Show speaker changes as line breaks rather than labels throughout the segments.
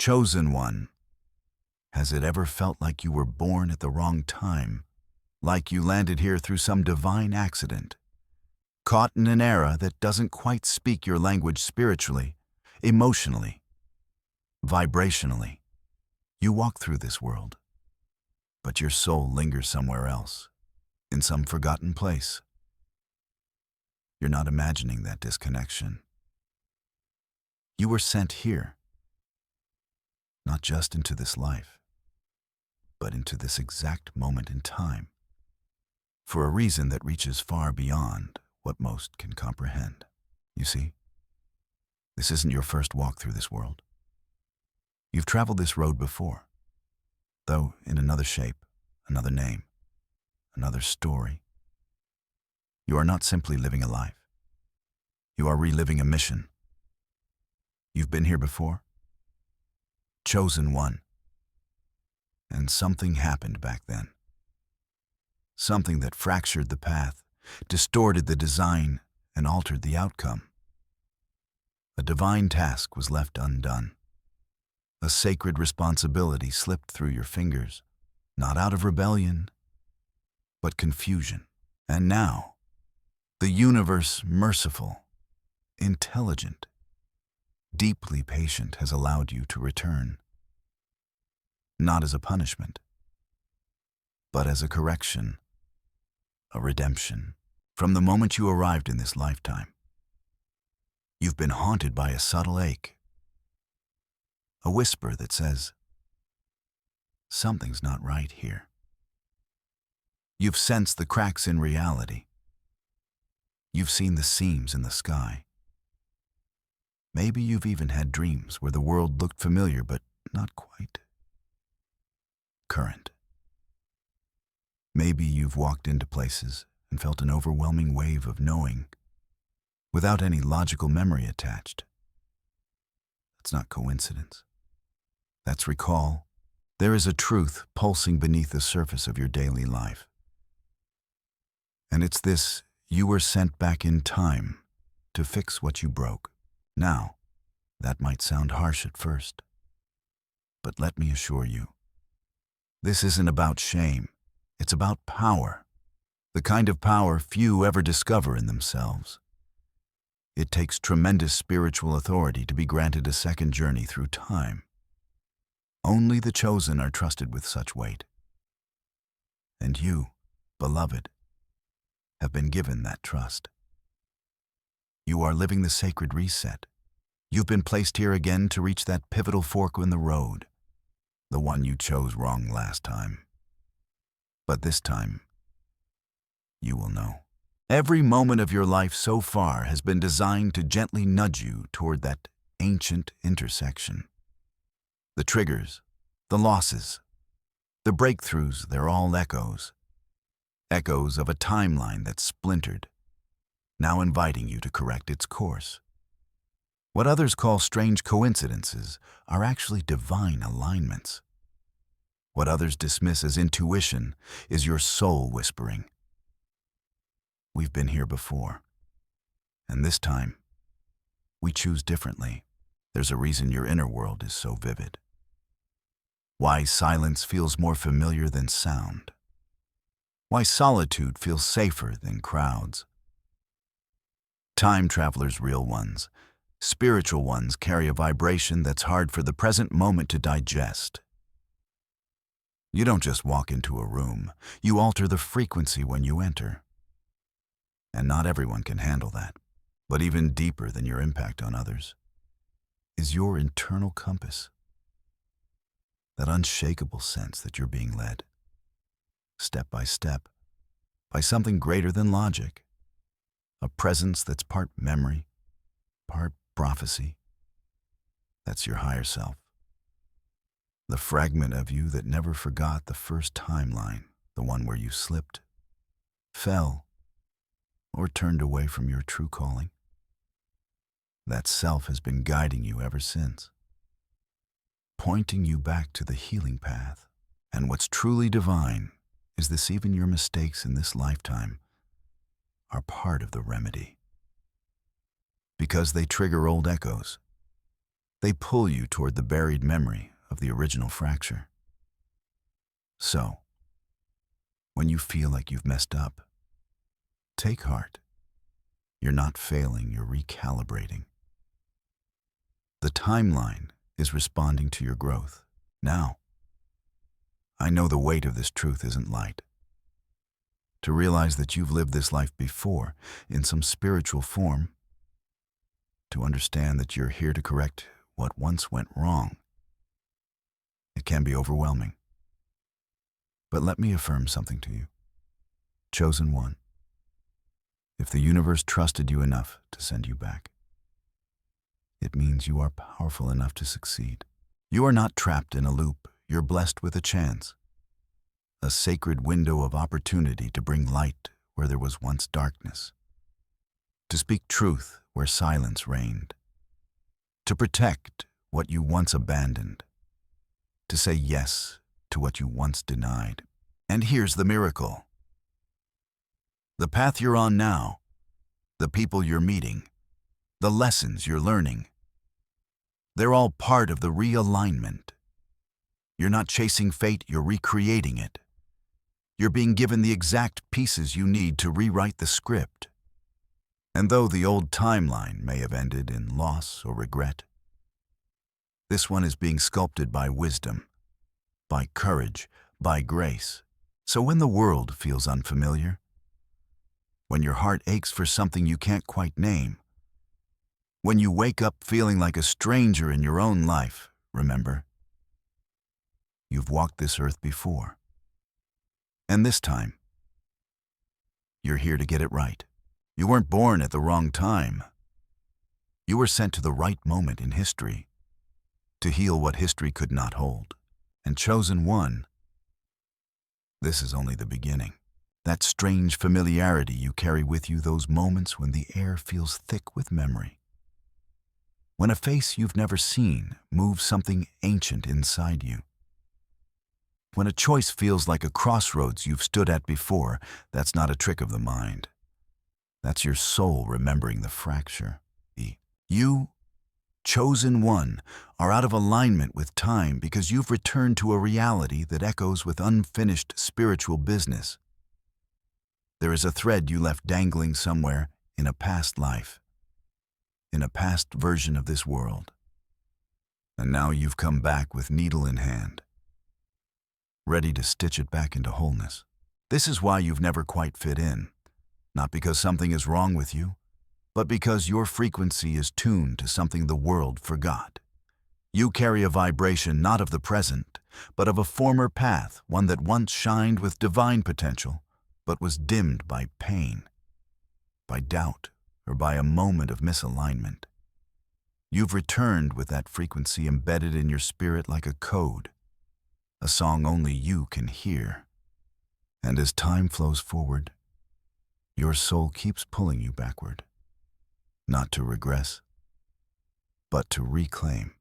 Chosen one, has it ever felt like you were born at the wrong time, like you landed here through some divine accident, caught in an era that doesn't quite speak your language spiritually, emotionally, vibrationally? You walk through this world, but your soul lingers somewhere else, in some forgotten place. You're not imagining that disconnection. You were sent here, not just into this life, but into this exact moment in time, for a reason that reaches far beyond what most can comprehend. You see, this isn't your first walk through this world. You've traveled this road before, though in another shape, another name, another story. You are not simply living a life. You are reliving a mission. You've been here before, chosen one, and something happened back then. Something that fractured the path, distorted the design, and altered the outcome. A divine task was left undone. A sacred responsibility slipped through your fingers, not out of rebellion, but confusion. And now, the universe, merciful, intelligent, deeply patient, has allowed you to return. Not as a punishment, but as a correction, a redemption. From the moment you arrived in this lifetime, you've been haunted by a subtle ache, a whisper that says, something's not right here. You've sensed the cracks in reality. You've seen the seams in the sky. Maybe you've even had dreams where the world looked familiar but not quite current. Maybe you've walked into places and felt an overwhelming wave of knowing without any logical memory attached. That's not coincidence. That's recall. There is a truth pulsing beneath the surface of your daily life. And it's this: you were sent back in time to fix what you broke. Now, that might sound harsh at first, but let me assure you, this isn't about shame. It's about power, the kind of power few ever discover in themselves. It takes tremendous spiritual authority to be granted a second journey through time. Only the chosen are trusted with such weight. And you, beloved, have been given that trust. You are living the sacred reset. You've been placed here again to reach that pivotal fork in the road, the one you chose wrong last time. But this time, you will know. Every moment of your life so far has been designed to gently nudge you toward that ancient intersection. The triggers, the losses, the breakthroughs, they're all echoes. Echoes of a timeline that's splintered, now inviting you to correct its course. What others call strange coincidences are actually divine alignments. What others dismiss as intuition is your soul whispering. We've been here before, and this time, we choose differently. There's a reason your inner world is so vivid. Why silence feels more familiar than sound. Why solitude feels safer than crowds. Time travelers, real ones, spiritual ones, carry a vibration that's hard for the present moment to digest. You don't just walk into a room, you alter the frequency when you enter. And not everyone can handle that. But even deeper than your impact on others is your internal compass. That unshakable sense that you're being led, step by step, by something greater than logic. A presence that's part memory, part prophecy. That's your higher self. The fragment of you that never forgot the first timeline, the one where you slipped, fell, or turned away from your true calling. That self has been guiding you ever since, pointing you back to the healing path. And what's truly divine is this: even your mistakes in this lifetime are part of the remedy, because they trigger old echoes, They pull you toward the buried memory of the original fracture. So, when you feel like you've messed up, take heart. You're not failing, you're recalibrating. The timeline is responding to your growth. Now, I know the weight of this truth isn't light. To realize that you've lived this life before in some spiritual form, to understand that you're here to correct what once went wrong, it can be overwhelming. But let me affirm something to you. Chosen one, if the universe trusted you enough to send you back, it means you are powerful enough to succeed. You are not trapped in a loop. You're blessed with a chance, a sacred window of opportunity to bring light where there was once darkness, to speak truth where silence reigned, to protect what you once abandoned, to say yes to what you once denied. And here's the miracle. The path you're on now, the people you're meeting, the lessons you're learning, they're all part of the realignment. You're not chasing fate, you're recreating it. You're being given the exact pieces you need to rewrite the script. And though the old timeline may have ended in loss or regret, this one is being sculpted by wisdom, by courage, by grace. So when the world feels unfamiliar, when your heart aches for something you can't quite name, when you wake up feeling like a stranger in your own life, remember, you've walked this earth before. And this time, you're here to get it right. You weren't born at the wrong time. You were sent to the right moment in history to heal what history could not hold. And chosen one, this is only the beginning. That strange familiarity you carry with you, those moments when the air feels thick with memory. When a face you've never seen moves something ancient inside you. When a choice feels like a crossroads you've stood at before, that's not a trick of the mind. That's your soul remembering the fracture. You, chosen one, are out of alignment with time because you've returned to a reality that echoes with unfinished spiritual business. There is a thread you left dangling somewhere in a past life, in a past version of this world. And now you've come back with needle in hand, ready to stitch it back into wholeness. This is why you've never quite fit in, not because something is wrong with you, but because your frequency is tuned to something the world forgot. You carry a vibration not of the present, but of a former path, one that once shined with divine potential, but was dimmed by pain, by doubt, or by a moment of misalignment. You've returned with that frequency embedded in your spirit like a code, a song only you can hear. And as time flows forward, your soul keeps pulling you backward, not to regress, but to reclaim.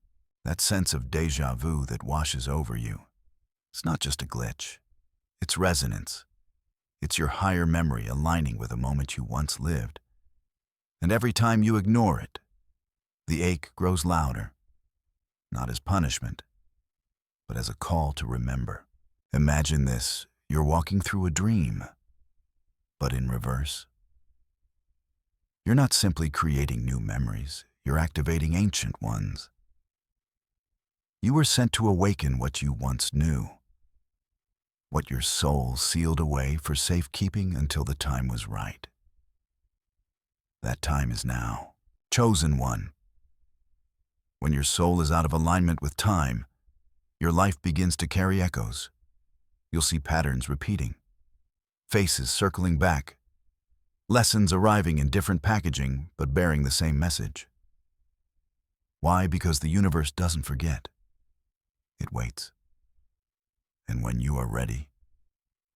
That sense of déjà vu that washes over you, it's not just a glitch, it's resonance. It's your higher memory aligning with a moment you once lived. And every time you ignore it, the ache grows louder, not as punishment, but as a call to remember. Imagine this, you're walking through a dream, but in reverse. You're not simply creating new memories, you're activating ancient ones. You were sent to awaken what you once knew, what your soul sealed away for safekeeping until the time was right. That time is now. Chosen one. When your soul is out of alignment with time, your life begins to carry echoes. You'll see patterns repeating, faces circling back, lessons arriving in different packaging but bearing the same message. Why? Because the universe doesn't forget. It waits. And when you are ready,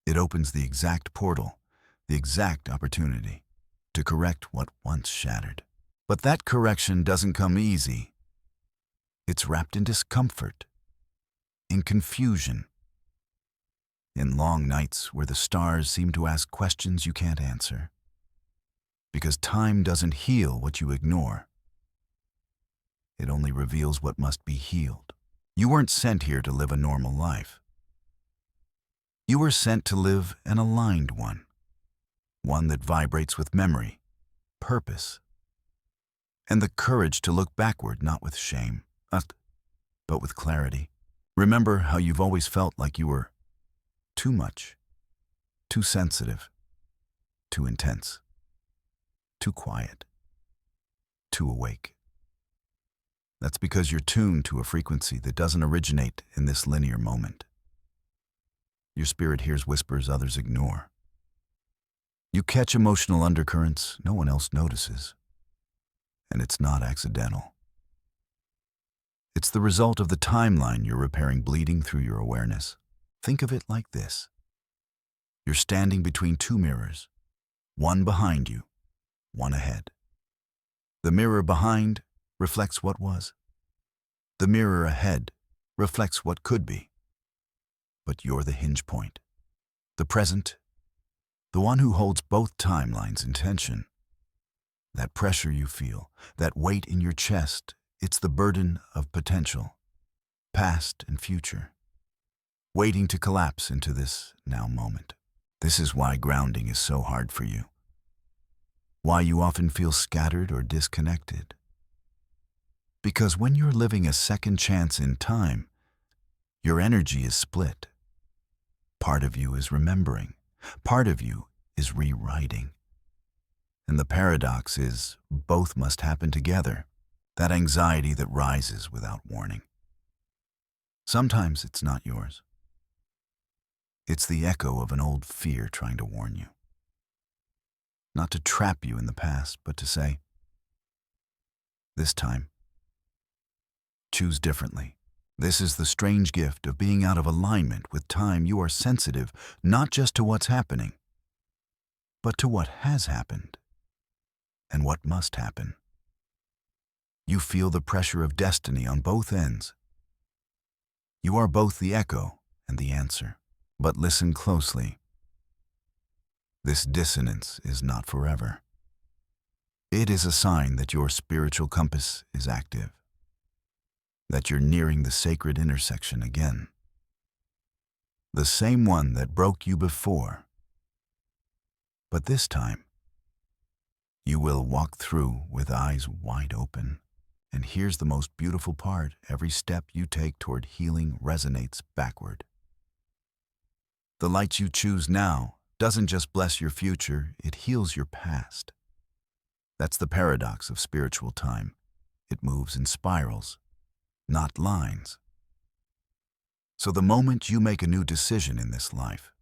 it opens the exact portal, the exact opportunity to correct what once shattered. But that correction doesn't come easy. It's wrapped in discomfort, in confusion, in long nights where the stars seem to ask questions you can't answer. Because time doesn't heal what you ignore. It only reveals what must be healed. You weren't sent here to live a normal life. You were sent to live an aligned one that vibrates with memory, purpose, and the courage to look backward not with shame, but with clarity. Remember how you've always felt like you were too much, too sensitive, too intense, too quiet, too awake. That's because you're tuned to a frequency that doesn't originate in this linear moment. Your spirit hears whispers others ignore. You catch emotional undercurrents no one else notices. And it's not accidental. It's the result of the timeline you're repairing bleeding through your awareness. Think of it like this. You're standing between two mirrors, one behind you, one ahead. The mirror behind reflects what was. The mirror ahead reflects what could be. But you're the hinge point, the present, the one who holds both timelines in tension. That pressure you feel, that weight in your chest, it's the burden of potential, past and future, waiting to collapse into this now moment. This is why grounding is so hard for you, why you often feel scattered or disconnected. Because when you're living a second chance in time, your energy is split. Part of you is remembering, part of you is rewriting. And the paradox is, both must happen together, that anxiety that rises without warning. Sometimes it's not yours. It's the echo of an old fear trying to warn you. Not to trap you in the past, but to say, this time, choose differently. This is the strange gift of being out of alignment with time. You are sensitive, not just to what's happening, but to what has happened and what must happen. You feel the pressure of destiny on both ends. You are both the echo and the answer. But listen closely. This dissonance is not forever. It is a sign that your spiritual compass is active, that you're nearing the sacred intersection again. The same one that broke you before. But this time, you will walk through with eyes wide open. And here's the most beautiful part. Every step you take toward healing resonates backward. The light you choose now doesn't just bless your future, it heals your past. That's the paradox of spiritual time. It moves in spirals, not lines. So the moment you make a new decision in this life,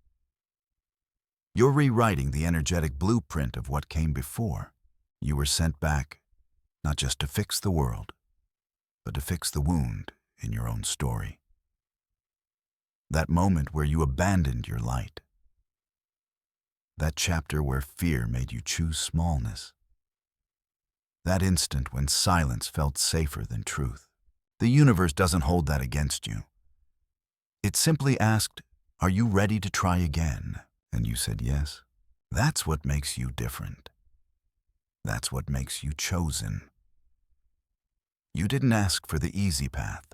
you're rewriting the energetic blueprint of what came before. You were sent back, not just to fix the world, but to fix the wound in your own story. That moment where you abandoned your light. That chapter where fear made you choose smallness. That instant when silence felt safer than truth. The universe doesn't hold that against you. It simply asked, are you ready to try again? And you said yes. That's what makes you different. That's what makes you chosen. You didn't ask for the easy path.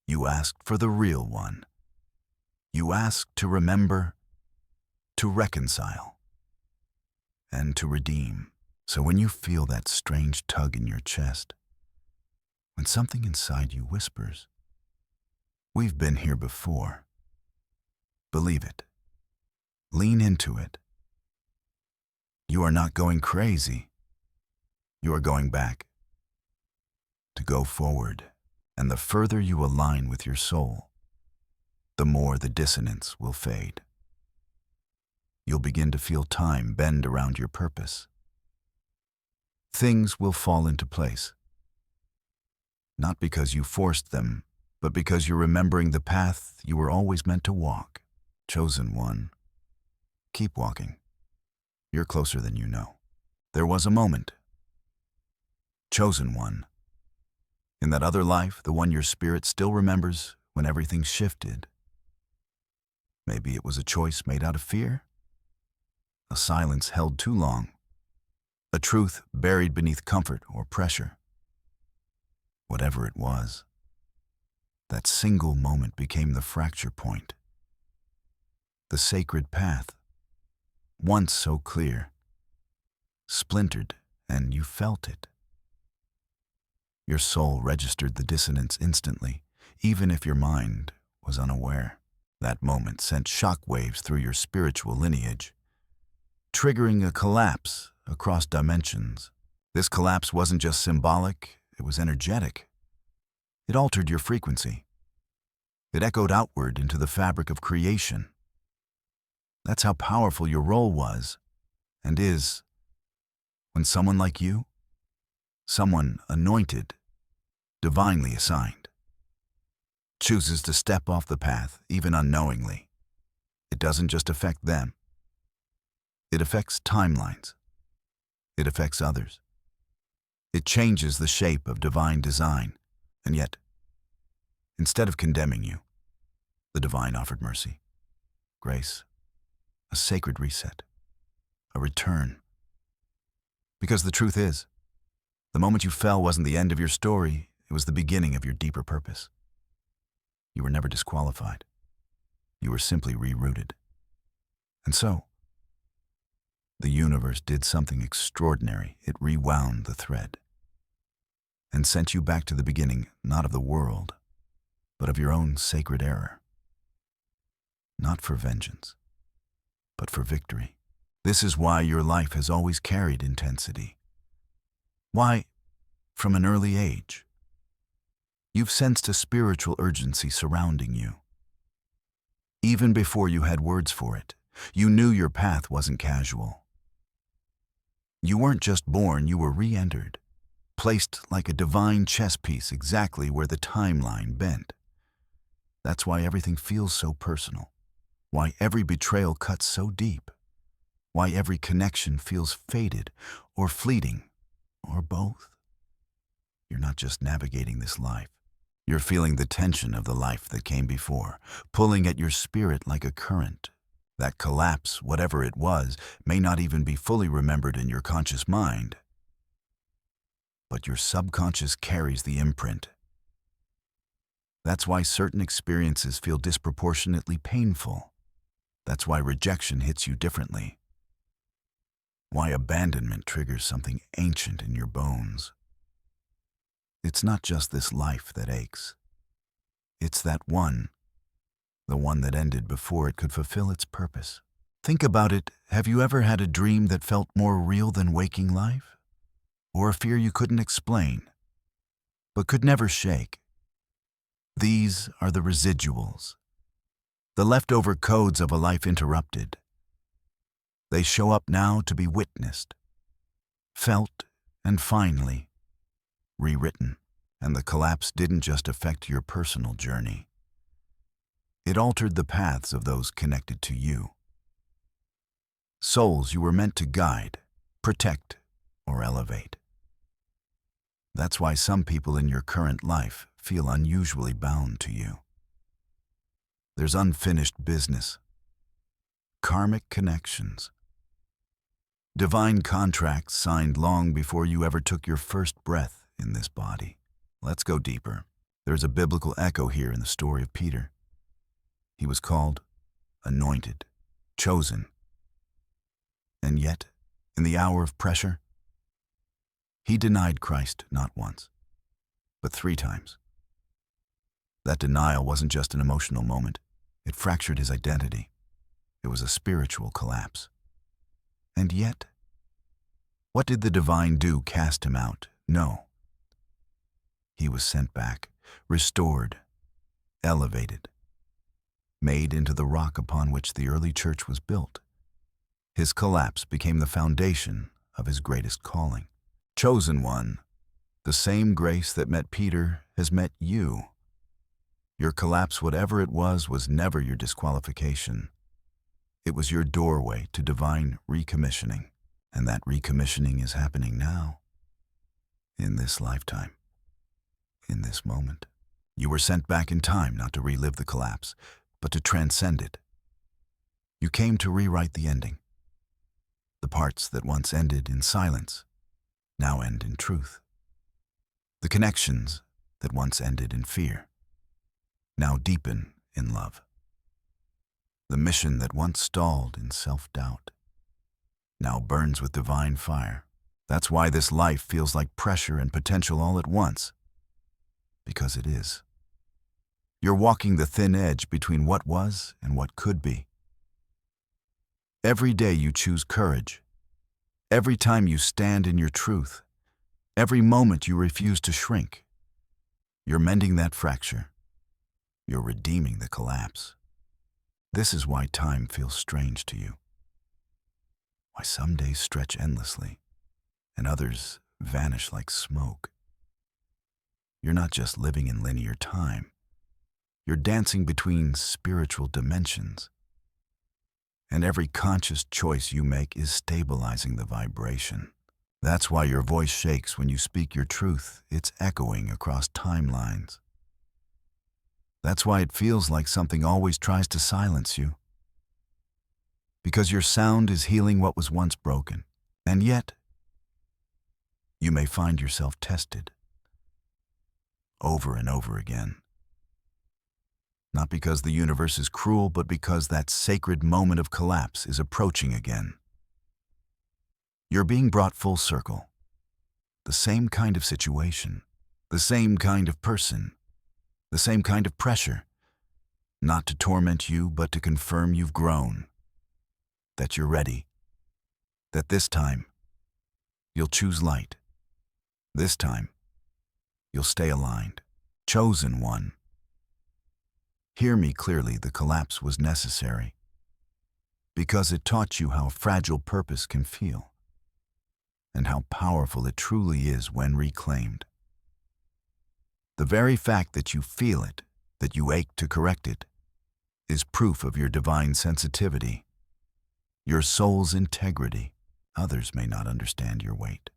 You asked for the real one. You asked to remember, to reconcile, and to redeem. So when you feel that strange tug in your chest, when something inside you whispers, we've been here before, believe it. Lean into it. You are not going crazy. You are going back to go forward. And the further you align with your soul, the more the dissonance will fade. You'll begin to feel time bend around your purpose. Things will fall into place. Not because you forced them, but because you're remembering the path you were always meant to walk. Chosen one. Keep walking. You're closer than you know. There was a moment. Chosen one. In that other life, the one your spirit still remembers when everything shifted. Maybe it was a choice made out of fear, a silence held too long, a truth buried beneath comfort or pressure. whatever it was. That single moment became the fracture point. The sacred path, once so clear, splintered, and you felt it. Your soul registered the dissonance instantly, even if your mind was unaware. That moment sent shock waves through your spiritual lineage, triggering a collapse across dimensions. This collapse wasn't just symbolic, it was energetic. It altered your frequency. It echoed outward into the fabric of creation. That's how powerful your role was, and is, when someone like you, someone anointed, divinely assigned, chooses to step off the path, even unknowingly. It doesn't just affect them. It affects timelines. It affects others. It changes the shape of divine design. And yet, instead of condemning you, the divine offered mercy, grace, a sacred reset, a return. Because the truth is, the moment you fell wasn't the end of your story, it was the beginning of your deeper purpose. You were never disqualified. You were simply rerouted. And so, the universe did something extraordinary. It rewound the thread and sent you back to the beginning, not of the world, but of your own sacred error. Not for vengeance, but for victory. This is why your life has always carried intensity. Why, from an early age, you've sensed a spiritual urgency surrounding you. Even before you had words for it, you knew your path wasn't casual. You weren't just born, you were re-entered, placed like a divine chess piece exactly where the timeline bent. That's why everything feels so personal. Why every betrayal cuts so deep. Why every connection feels faded or fleeting, or both. You're not just navigating this life. You're feeling the tension of the life that came before, pulling at your spirit like a current. That collapse, whatever it was, may not even be fully remembered in your conscious mind. But your subconscious carries the imprint. That's why certain experiences feel disproportionately painful. That's why rejection hits you differently. Why abandonment triggers something ancient in your bones. It's not just this life that aches. It's that one, the one that ended before it could fulfill its purpose. Think about it. Have you ever had a dream that felt more real than waking life? Or a fear you couldn't explain, but could never shake? These are the residuals, the leftover codes of a life interrupted. They show up now to be witnessed, felt, and finally rewritten. And the collapse didn't just affect your personal journey. It altered the paths of those connected to you. Souls you were meant to guide, protect, or elevate. That's why some people in your current life feel unusually bound to you. There's unfinished business, karmic connections, divine contracts signed long before you ever took your first breath in this body. Let's go deeper. There's a biblical echo here in the story of Peter. He was called, anointed, chosen. And yet, in the hour of pressure, he denied Christ not once, but 3 times. That denial wasn't just an emotional moment. It fractured his identity. It was a spiritual collapse. And yet, what did the divine do? Cast him out? No. He was sent back, restored, elevated, made into the rock upon which the early church was built. His collapse became the foundation of his greatest calling. Chosen one, the same grace that met Peter has met you. Your collapse, whatever it was never your disqualification. It was your doorway to divine recommissioning. And that recommissioning is happening now, in this lifetime, in this moment. You were sent back in time not to relive the collapse, but to transcend it. You came to rewrite the ending. The parts that once ended in silence now end in truth. The connections that once ended in fear now deepen in love. The mission that once stalled in self-doubt now burns with divine fire. That's why this life feels like pressure and potential all at once. Because it is. You're walking the thin edge between what was and what could be. Every day you choose courage. Every time you stand in your truth. Every moment you refuse to shrink. You're mending that fracture. You're redeeming the collapse. This is why time feels strange to you. Why some days stretch endlessly and others vanish like smoke. You're not just living in linear time. You're dancing between spiritual dimensions. And every conscious choice you make is stabilizing the vibration. That's why your voice shakes when you speak your truth. It's echoing across timelines. That's why it feels like something always tries to silence you. Because your sound is healing what was once broken. And yet, you may find yourself tested over and over again. Not because the universe is cruel, but because that sacred moment of collapse is approaching again. You're being brought full circle. The same kind of situation, the same kind of person, the same kind of pressure. Not to torment you, but to confirm you've grown. That you're ready. That this time, you'll choose light. This time, you'll stay aligned. Chosen one. Hear me clearly, the collapse was necessary. Because it taught you how fragile purpose can feel. And how powerful it truly is when reclaimed. The very fact that you feel it, that you ache to correct it, is proof of your divine sensitivity, your soul's integrity. Others may not understand your weight.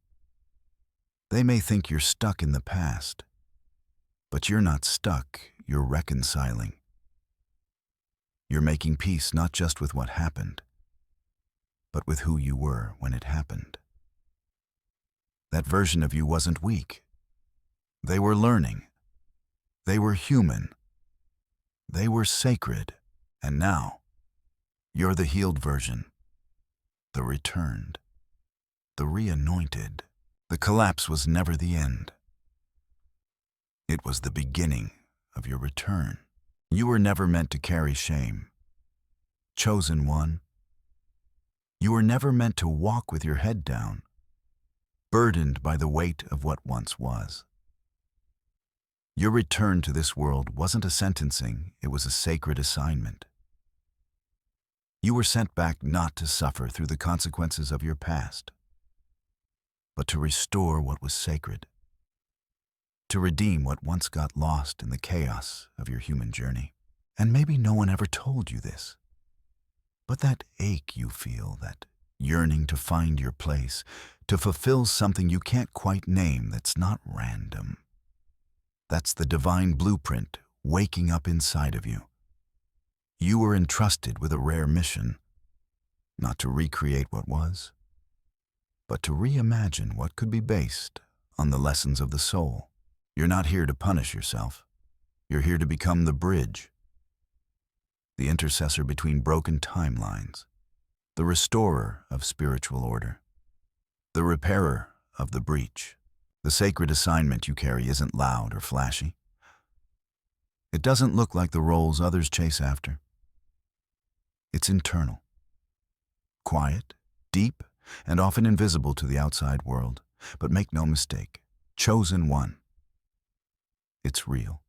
They may think you're stuck in the past, but you're not stuck, you're reconciling. You're making peace not just with what happened, but with who you were when it happened. That version of you wasn't weak. They were learning. They were human. They were sacred. And now, you're the healed version, the returned, the reanointed. The collapse was never the end. It was the beginning of your return. You were never meant to carry shame. Chosen one. You were never meant to walk with your head down, burdened by the weight of what once was. Your return to this world wasn't a sentencing, it was a sacred assignment. You were sent back not to suffer through the consequences of your past, but to restore what was sacred, to redeem what once got lost in the chaos of your human journey. And maybe no one ever told you this, but that ache you feel, that yearning to find your place, to fulfill something you can't quite name, that's not random. That's the divine blueprint waking up inside of you. You were entrusted with a rare mission, not to recreate what was, but to reimagine what could be based on the lessons of the soul. You're not here to punish yourself. You're here to become the bridge, the intercessor between broken timelines, the restorer of spiritual order, the repairer of the breach. The sacred assignment you carry isn't loud or flashy. It doesn't look like the roles others chase after. It's internal, quiet, deep, and often invisible to the outside world. But make no mistake, chosen one. It's real,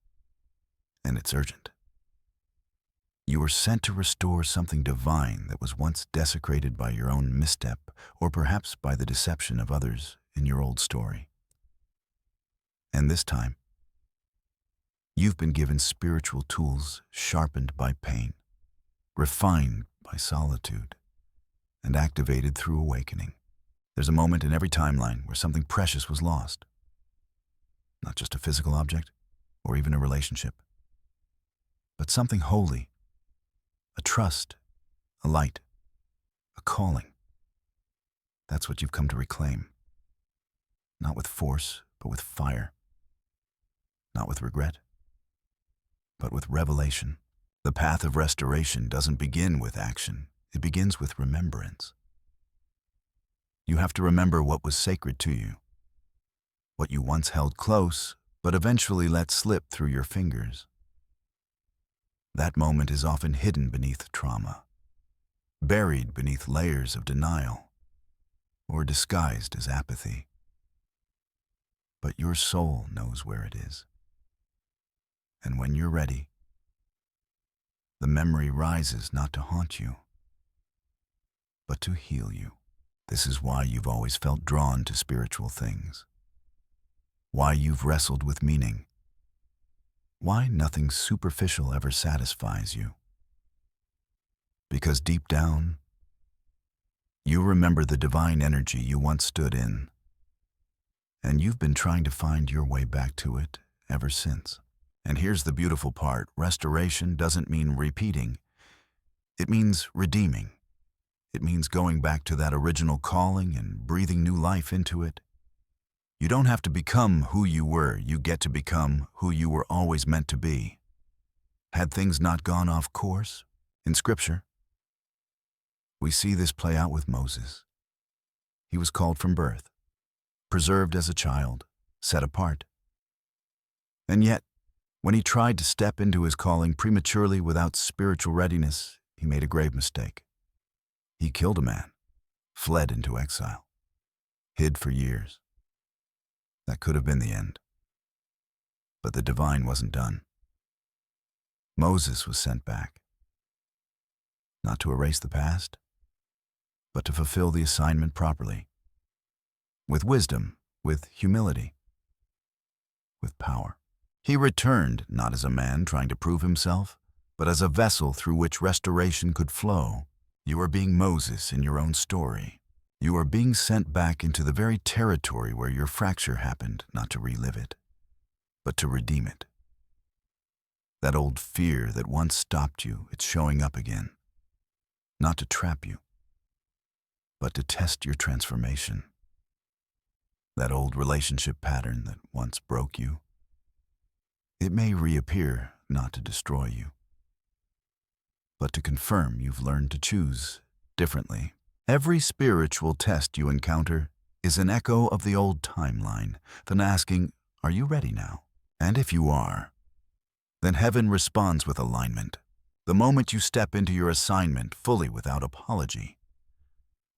and it's urgent. You were sent to restore something divine that was once desecrated by your own misstep, or perhaps by the deception of others in your old story. And this time, you've been given spiritual tools sharpened by pain, refined by solitude, and activated through awakening. There's a moment in every timeline where something precious was lost. Not just a physical object, or even a relationship, but something holy, a trust, a light, a calling. That's what you've come to reclaim. Not with force, but with fire. not with regret, but with revelation. The path of restoration doesn't begin with action. It begins with remembrance. You have to remember what was sacred to you, what you once held close, but eventually let slip through your fingers. That moment is often hidden beneath trauma, buried beneath layers of denial, or disguised as apathy. But your soul knows where it is. And when you're ready, the memory rises not to haunt you, but to heal you. This is why you've always felt drawn to spiritual things, why you've wrestled with meaning, why nothing superficial ever satisfies you. Because deep down, you remember the divine energy you once stood in, and you've been trying to find your way back to it ever since. And here's the beautiful part. Restoration doesn't mean repeating. It means redeeming. It means going back to that original calling and breathing new life into it. You don't have to become who you were. You get to become who you were always meant to be. Had things not gone off course? In Scripture, we see this play out with Moses. He was called from birth, preserved as a child, set apart. And yet, when he tried to step into his calling prematurely without spiritual readiness, he made a grave mistake. He killed a man, fled into exile, hid for years. That could have been the end. But the divine wasn't done. Moses was sent back, not to erase the past, but to fulfill the assignment properly, with wisdom, with humility, with power. He returned not as a man trying to prove himself, but as a vessel through which restoration could flow. You are being Moses in your own story. You are being sent back into the very territory where your fracture happened, not to relive it, but to redeem it. That old fear that once stopped you, it's showing up again, not to trap you, but to test your transformation. That old relationship pattern that once broke you, it may reappear not to destroy you, but to confirm you've learned to choose differently. Every spiritual test you encounter is an echo of the old timeline, then asking, are you ready now? And if you are, then heaven responds with alignment. The moment you step into your assignment fully without apology,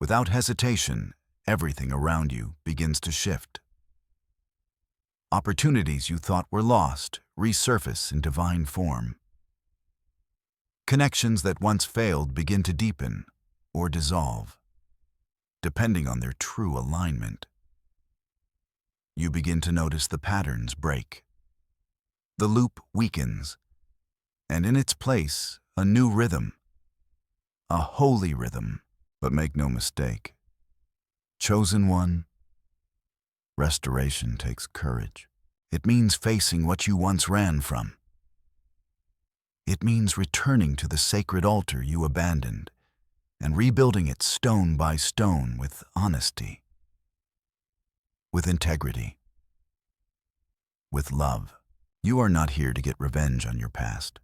without hesitation, everything around you begins to shift. Opportunities you thought were lost resurface in divine form. Connections that once failed begin to deepen or dissolve, depending on their true alignment. You begin to notice the patterns break. The loop weakens, and in its place, a new rhythm, a holy rhythm. But make no mistake, chosen one, restoration takes courage. It means facing what you once ran from. It means returning to the sacred altar you abandoned and rebuilding it stone by stone with honesty, with integrity, with love. You are not here to get revenge on your past.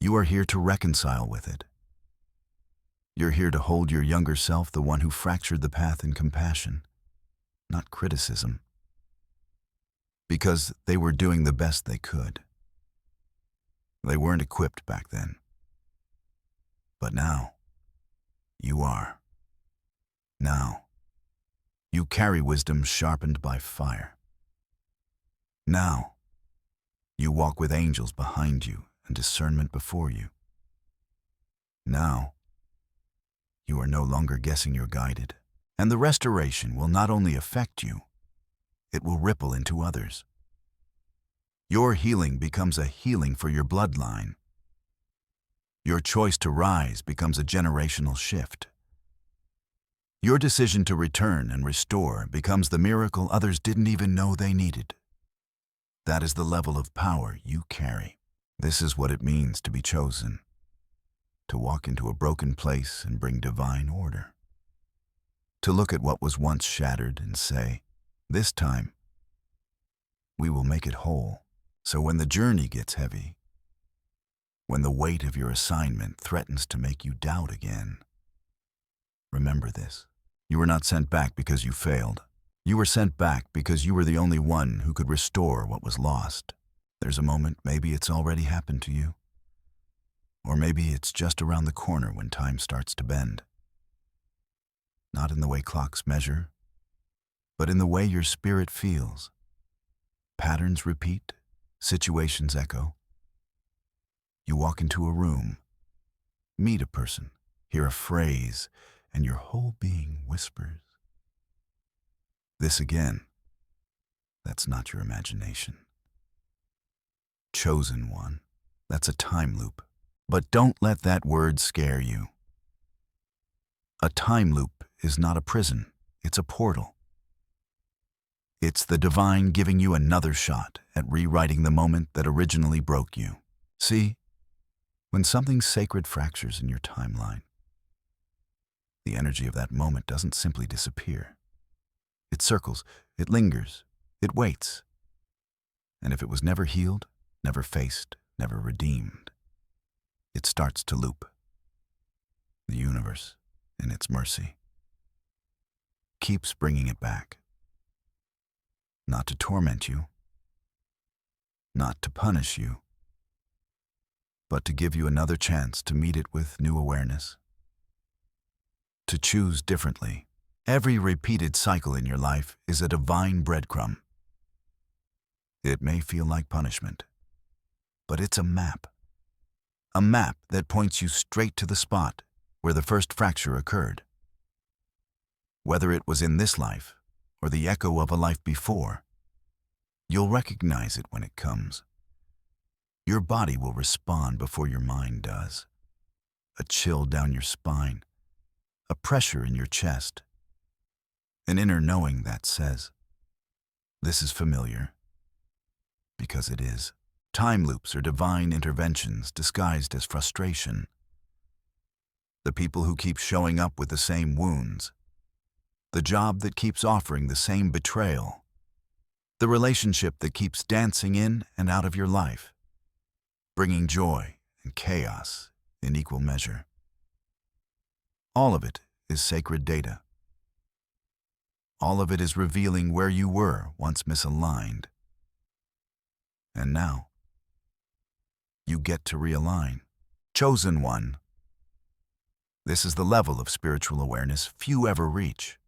You are here to reconcile with it. You're here to hold your younger self, the one who fractured the path, in compassion, not criticism, because they were doing the best they could. They weren't equipped back then. But now, you are. Now, you carry wisdom sharpened by fire. Now, you walk with angels behind you and discernment before you. Now, you are no longer guessing you're guided. And the restoration will not only affect you, it will ripple into others. Your healing becomes a healing for your bloodline. Your choice to rise becomes a generational shift. Your decision to return and restore becomes the miracle others didn't even know they needed. That is the level of power you carry. This is what it means to be chosen, to walk into a broken place and bring divine order. To look at what was once shattered and say, this time, We will make it whole. So when the journey gets heavy, when the weight of your assignment threatens to make you doubt again, remember this. You were not sent back because you failed. You were sent back because you were the only one who could restore what was lost. There's a moment, maybe it's already happened to you. Or maybe it's just around the corner when time starts to bend. Not in the way clocks measure, but in the way your spirit feels. Patterns repeat, situations echo. You walk into a room, meet a person, hear a phrase, and your whole being whispers, "This again." That's not your imagination. Chosen one. That's a time loop. But don't let that word scare you. A time loop is not a prison, it's a portal. It's the divine giving you another shot at rewriting the moment that originally broke you. See, when something sacred fractures in your timeline, the energy of that moment doesn't simply disappear. It circles, it lingers, it waits. And if it was never healed, never faced, never redeemed, it starts to loop. The universe, in its mercy, keeps bringing it back. Not to torment you, not to punish you, but to give you another chance to meet it with new awareness, to choose differently. Every repeated cycle in your life is a divine breadcrumb. It may feel like punishment, but it's a map that points you straight to the spot where the first fracture occurred. Whether it was in this life or the echo of a life before, you'll recognize it when it comes. Your body will respond before your mind does. A chill down your spine, a pressure in your chest, an inner knowing that says, "This is familiar," because it is. Time loops are divine interventions disguised as frustration. The people who keep showing up with the same wounds, the job that keeps offering the same betrayal, the relationship that keeps dancing in and out of your life, bringing joy and chaos in equal measure. All of it is sacred data. All of it is revealing where you were once misaligned. And now, you get to realign. Chosen one. This is the level of spiritual awareness few ever reach.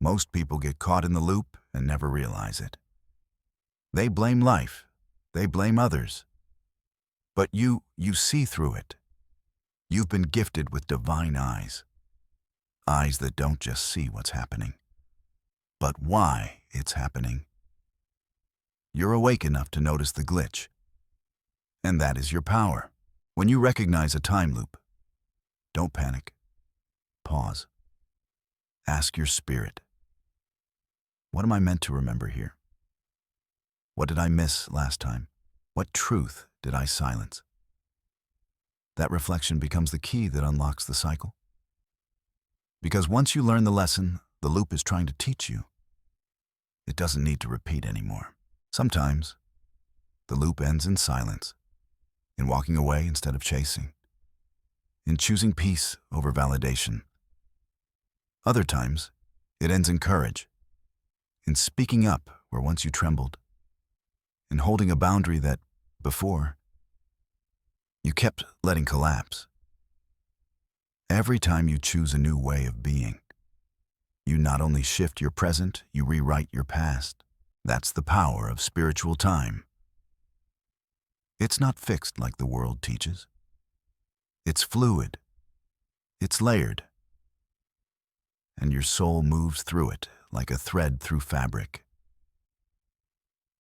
Most people get caught in the loop and never realize it. They blame life. They blame others. But you see through it. You've been gifted with divine eyes. Eyes that don't just see what's happening, but why it's happening. You're awake enough to notice the glitch. And that is your power. When you recognize a time loop, don't panic. Pause. Ask your spirit, what am I meant to remember here? What did I miss last time? What truth did I silence? That reflection becomes the key that unlocks the cycle. Because once you learn the lesson the loop is trying to teach you, it doesn't need to repeat anymore. Sometimes, the loop ends in silence, in walking away instead of chasing, in choosing peace over validation. Other times, it ends in courage, in speaking up where once you trembled, in holding a boundary that, before, you kept letting collapse. Every time you choose a new way of being, you not only shift your present, you rewrite your past. That's the power of spiritual time. It's not fixed like the world teaches. It's fluid. It's layered. And your soul moves through it like a thread through fabric.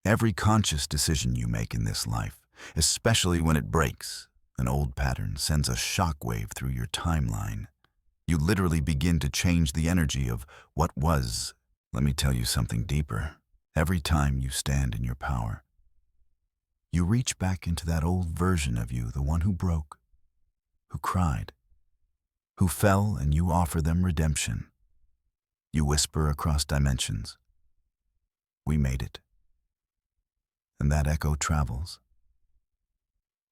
Every conscious decision you make in this life, especially when it breaks, an old pattern sends a shockwave through your timeline. You literally begin to change the energy of what was. Let me tell you something deeper. Every time you stand in your power, you reach back into that old version of you, the one who broke, who cried, who fell, and you offer them redemption. You whisper across dimensions, "We made it. And that echo travels.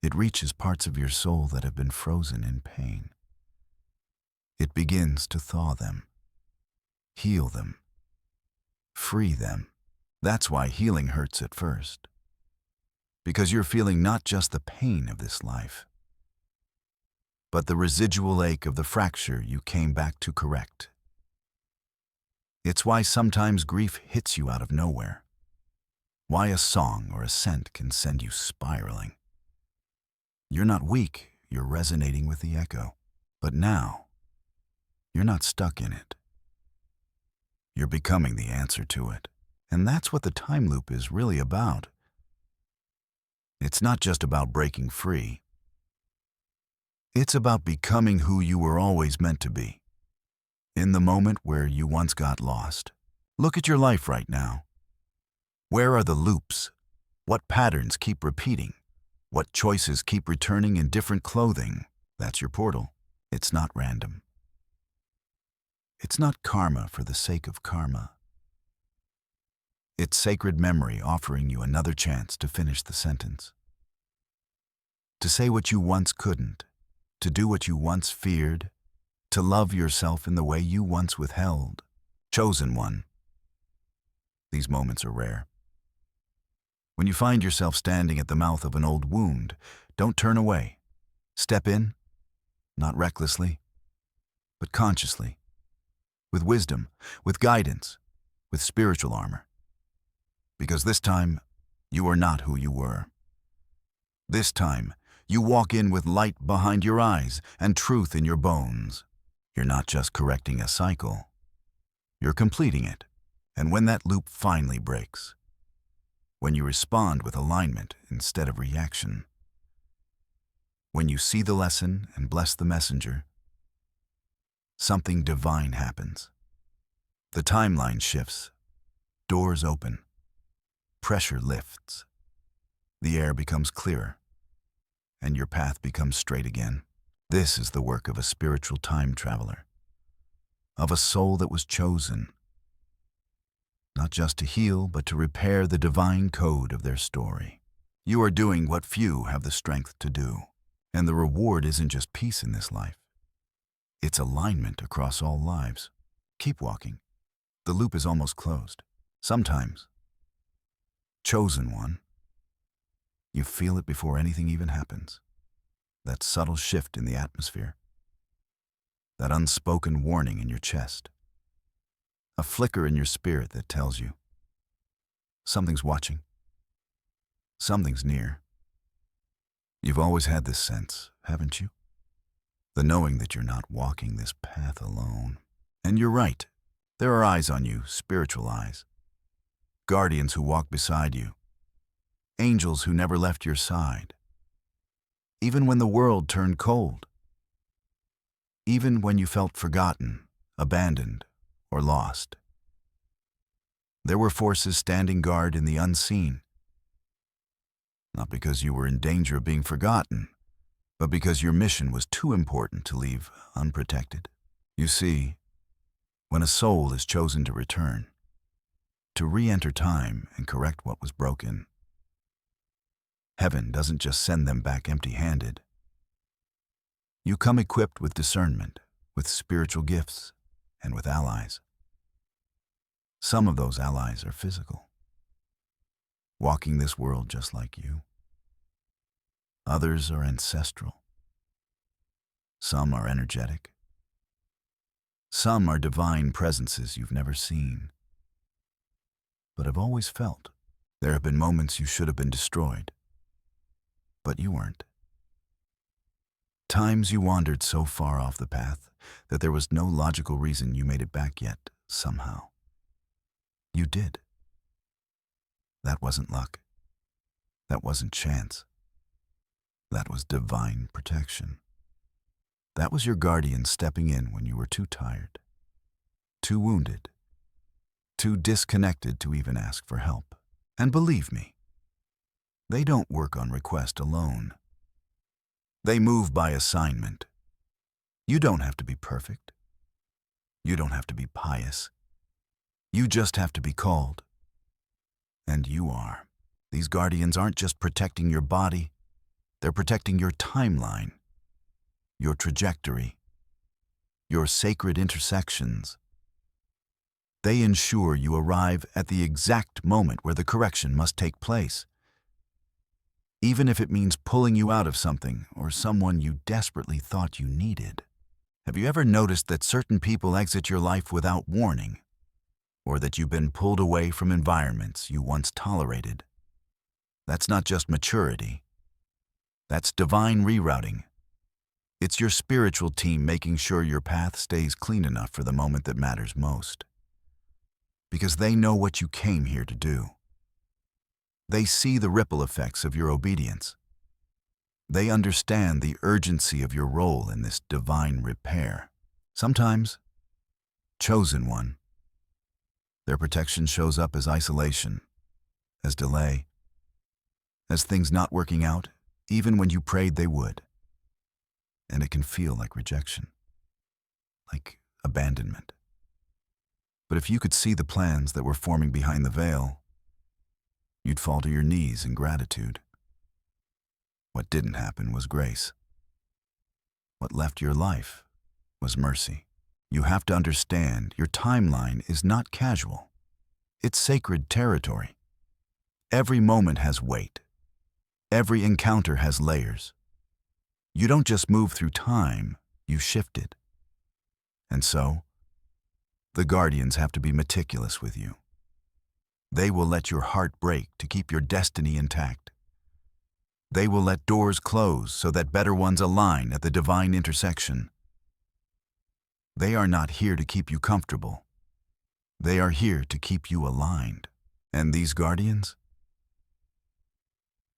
It reaches parts of your soul that have been frozen in pain. It begins to thaw them, heal them, free them. That's why healing hurts at first. Because you're feeling not just the pain of this life, but the residual ache of the fracture you came back to correct. It's why sometimes grief hits you out of nowhere. Why a song or a scent can send you spiraling. You're not weak, you're resonating with the echo. But now, you're not stuck in it. You're becoming the answer to it. And that's what the time loop is really about. It's not just about breaking free. It's about becoming who you were always meant to be. In the moment where you once got lost. Look at your life right now. Where are the loops? What patterns keep repeating? What choices keep returning in different clothing? That's your portal. It's not random. It's not karma for the sake of karma. It's sacred memory offering you another chance to finish the sentence. To say what you once couldn't, to do what you once feared, to love yourself in the way you once withheld. Chosen one. These moments are rare. When you find yourself standing at the mouth of an old wound, don't turn away. Step in, not recklessly, but consciously, with wisdom, with guidance, with spiritual armor. Because this time, you are not who you were. This time, you walk in with light behind your eyes and truth in your bones. You're not just correcting a cycle. You're completing it. And when that loop finally breaks, when you respond with alignment instead of reaction, when you see the lesson and bless the messenger, something divine happens. The timeline shifts, doors open, pressure lifts, the air becomes clearer, and your path becomes straight again. This is the work of a spiritual time traveler, of a soul that was chosen, not just to heal, but to repair the divine code of their story. You are doing what few have the strength to do, and the reward isn't just peace in this life. It's alignment across all lives. Keep walking. The loop is almost closed. Sometimes, chosen one, you feel it before anything even happens. That subtle shift in the atmosphere. That unspoken warning in your chest. A flicker in your spirit that tells you something's watching. Something's near. You've always had this sense, haven't you? The knowing that you're not walking this path alone. And you're right. There are eyes on you, spiritual eyes. Guardians who walk beside you. Angels who never left your side. Even when the world turned cold. Even when you felt forgotten, abandoned, or lost. There were forces standing guard in the unseen. Not because you were in danger of being forgotten, but because your mission was too important to leave unprotected. You see, when a soul is chosen to return, to re-enter time and correct what was broken, heaven doesn't just send them back empty-handed. You come equipped with discernment, with spiritual gifts, and with allies. Some of those allies are physical, walking this world just like you. Others are ancestral. Some are energetic. Some are divine presences you've never seen, but have always felt. There have been moments you should have been destroyed, but you weren't. Times you wandered so far off the path that there was no logical reason you made it back yet, somehow. You did. That wasn't luck. That wasn't chance. That was divine protection. That was your guardian stepping in when you were too tired, too wounded, too disconnected to even ask for help. And believe me, they don't work on request alone. They move by assignment. You don't have to be perfect. You don't have to be pious. You just have to be called. And you are. These guardians aren't just protecting your body, they're protecting your timeline, your trajectory, your sacred intersections. They ensure you arrive at the exact moment where the correction must take place, even if it means pulling you out of something or someone you desperately thought you needed. Have you ever noticed that certain people exit your life without warning, or that you've been pulled away from environments you once tolerated? That's not just maturity. That's divine rerouting. It's your spiritual team making sure your path stays clean enough for the moment that matters most. Because they know what you came here to do. They see the ripple effects of your obedience. They understand the urgency of your role in this divine repair. Sometimes, chosen one, their protection shows up as isolation, as delay, as things not working out, even when you prayed they would. And it can feel like rejection, like abandonment. But if you could see the plans that were forming behind the veil, you'd fall to your knees in gratitude. What didn't happen was grace. What left your life was mercy. You have to understand, your timeline is not casual. It's sacred territory. Every moment has weight. Every encounter has layers. You don't just move through time, you shift it. And so, the guardians have to be meticulous with you. They will let your heart break to keep your destiny intact. They will let doors close so that better ones align at the divine intersection. They are not here to keep you comfortable. They are here to keep you aligned. And these guardians?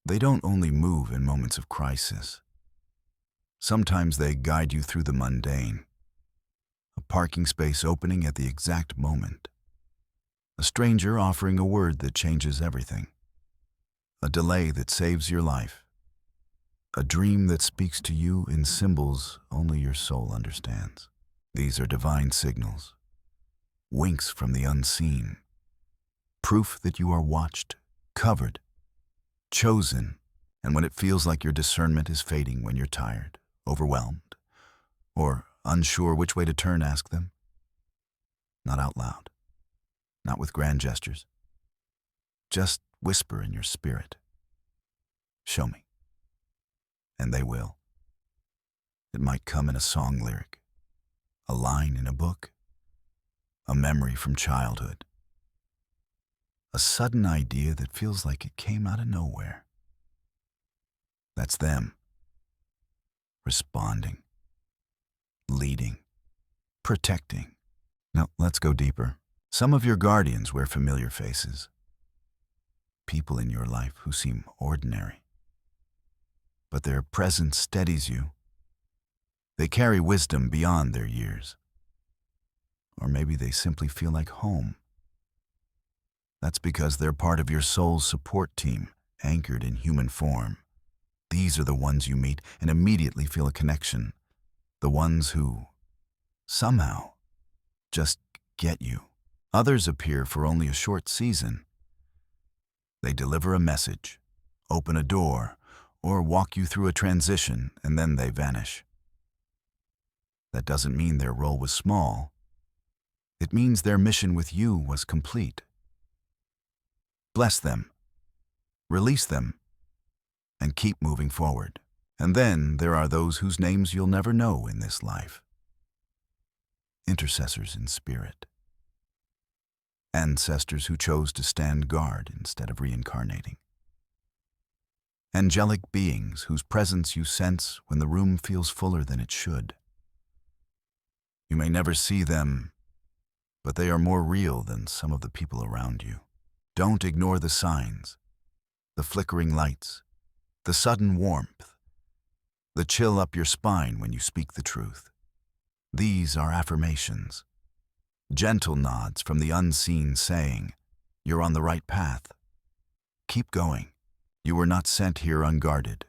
They don't only move in moments of crisis. Sometimes they guide you through the mundane. A parking space opening at the exact moment. A stranger offering a word that changes everything. A delay that saves your life. A dream that speaks to you in symbols only your soul understands. These are divine signals. Winks from the unseen. Proof that you are watched, covered, chosen, and when it feels like your discernment is fading, when you're tired, overwhelmed, or unsure which way to turn, ask them. Not out loud, not with grand gestures. Just whisper in your spirit. Show me. And they will. It might come in a song lyric, a line in a book, a memory from childhood, a sudden idea that feels like it came out of nowhere. That's them, responding, leading, protecting. Now, let's go deeper. Some of your guardians wear familiar faces, people in your life who seem ordinary. But their presence steadies you. They carry wisdom beyond their years. Or maybe they simply feel like home. That's because they're part of your soul's support team, anchored in human form. These are the ones you meet and immediately feel a connection. The ones who, somehow, just get you. Others appear for only a short season. They deliver a message, open a door, or walk you through a transition, and then they vanish. That doesn't mean their role was small. It means their mission with you was complete. Bless them, release them, and keep moving forward. And then there are those whose names you'll never know in this life. Intercessors in spirit. Ancestors who chose to stand guard instead of reincarnating. Angelic beings whose presence you sense when the room feels fuller than it should. You may never see them, but they are more real than some of the people around you. Don't ignore the signs, the flickering lights, the sudden warmth, the chill up your spine when you speak the truth. These are affirmations, gentle nods from the unseen saying, you're on the right path. Keep going. You were not sent here unguarded.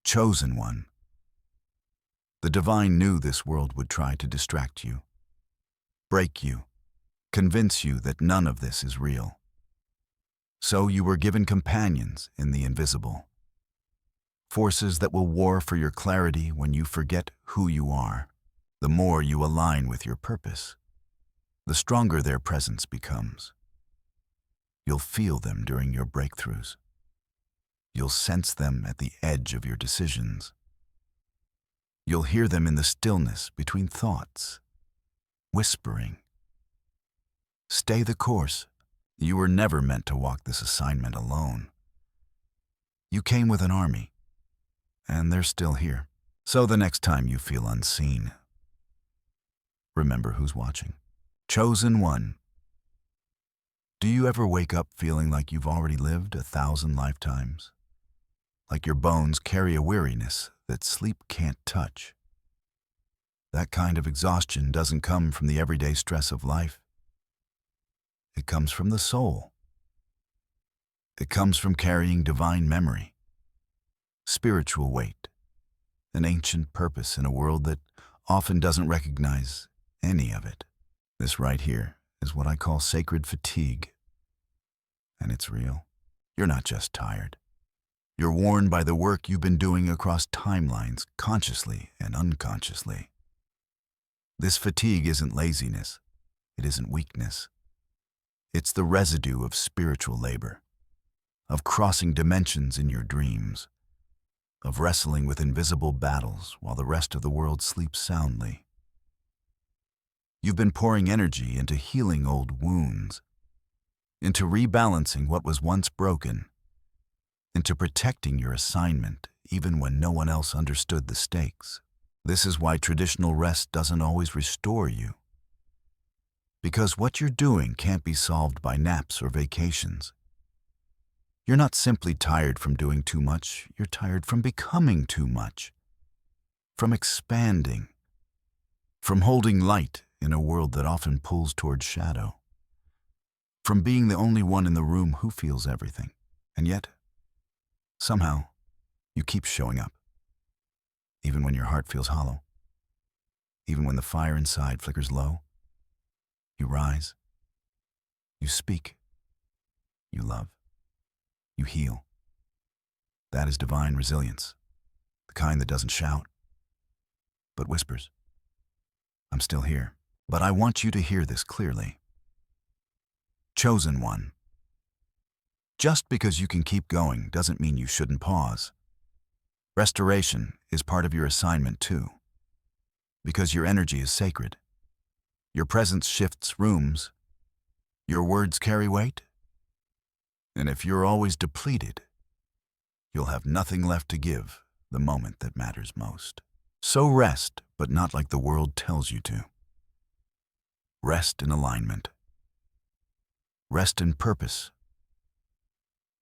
Chosen one. The divine knew this world would try to distract you, break you, convince you that none of this is real. So you were given companions in the invisible, forces that will war for your clarity when you forget who you are. The more you align with your purpose, the stronger their presence becomes. You'll feel them during your breakthroughs. You'll sense them at the edge of your decisions. You'll hear them in the stillness between thoughts, whispering, "Stay the course. You were never meant to walk this assignment alone. You came with an army, and they're still here. So the next time you feel unseen, remember who's watching. Chosen one. Do you ever wake up feeling like you've already lived 1,000 lifetimes? Like your bones carry a weariness that sleep can't touch? That kind of exhaustion doesn't come from the everyday stress of life. It comes from the soul. It comes from carrying divine memory, spiritual weight, an ancient purpose in a world that often doesn't recognize any of it. This right here is what I call sacred fatigue. And it's real. You're not just tired. You're worn by the work you've been doing across timelines, consciously and unconsciously. This fatigue isn't laziness. It isn't weakness. It's the residue of spiritual labor, of crossing dimensions in your dreams, of wrestling with invisible battles while the rest of the world sleeps soundly. You've been pouring energy into healing old wounds, into rebalancing what was once broken, into protecting your assignment even when no one else understood the stakes. This is why traditional rest doesn't always restore you. Because what you're doing can't be solved by naps or vacations. You're not simply tired from doing too much, you're tired from becoming too much, from expanding, from holding light in a world that often pulls towards shadow, from being the only one in the room who feels everything. And yet, somehow, you keep showing up, even when your heart feels hollow, even when the fire inside flickers low. You rise, you speak, you love, you heal. That is divine resilience, the kind that doesn't shout, but whispers. I'm still here, but I want you to hear this clearly. Chosen one. Just because you can keep going doesn't mean you shouldn't pause. Restoration is part of your assignment too, because your energy is sacred. Your presence shifts rooms. Your words carry weight. And if you're always depleted, you'll have nothing left to give the moment that matters most. So rest, but not like the world tells you to. Rest in alignment. Rest in purpose.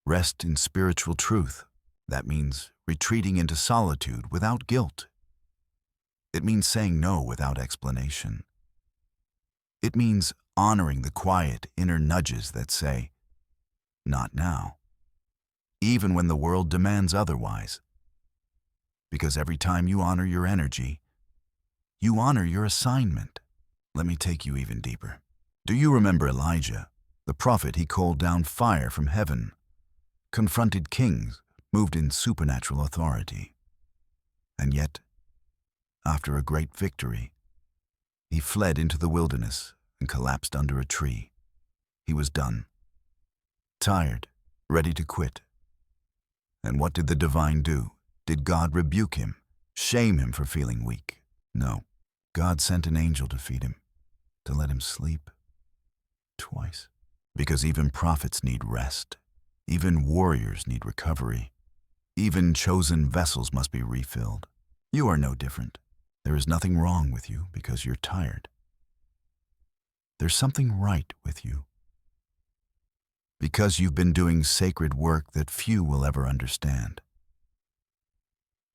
Rest in spiritual truth. That means retreating into solitude without guilt. It means saying no without explanation. It means honoring the quiet inner nudges that say, "Not now," even when the world demands otherwise. Because every time you honor your energy, you honor your assignment. Let me take you even deeper. Do you remember Elijah, the prophet? He called down fire from heaven, confronted kings, moved in supernatural authority. And yet, after a great victory, he fled into the wilderness and collapsed under a tree. He was done, tired, ready to quit. And what did the divine do? Did God rebuke him, shame him for feeling weak? No. God sent an angel to feed him, to let him sleep twice. Because even prophets need rest. Even warriors need recovery. Even chosen vessels must be refilled. You are no different. There is nothing wrong with you because you're tired. There's something right with you because you've been doing sacred work that few will ever understand.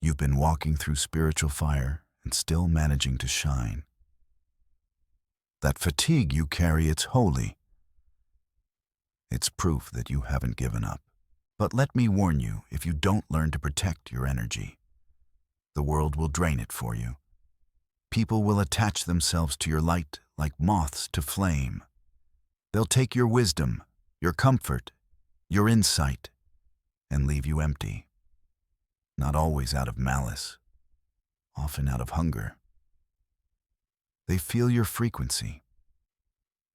You've been walking through spiritual fire and still managing to shine. That fatigue you carry, it's holy. It's proof that you haven't given up. But let me warn you, if you don't learn to protect your energy, the world will drain it for you. People will attach themselves to your light like moths to flame. They'll take your wisdom, your comfort, your insight, and leave you empty. Not always out of malice, often out of hunger. They feel your frequency.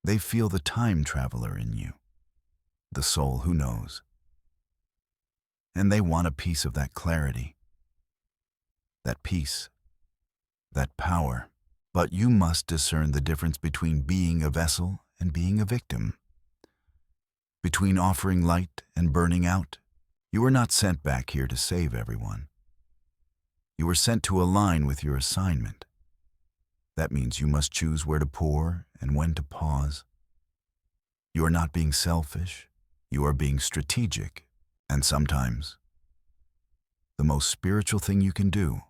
They feel the time traveler in you, the soul who knows. And they want a piece of that clarity, that peace, that power. But you must discern the difference between being a vessel and being a victim, between offering light and burning out. You were not sent back here to save everyone. You were sent to align with your assignment. That means you must choose where to pour and when to pause. You are not being selfish, you are being strategic. And sometimes, the most spiritual thing you can do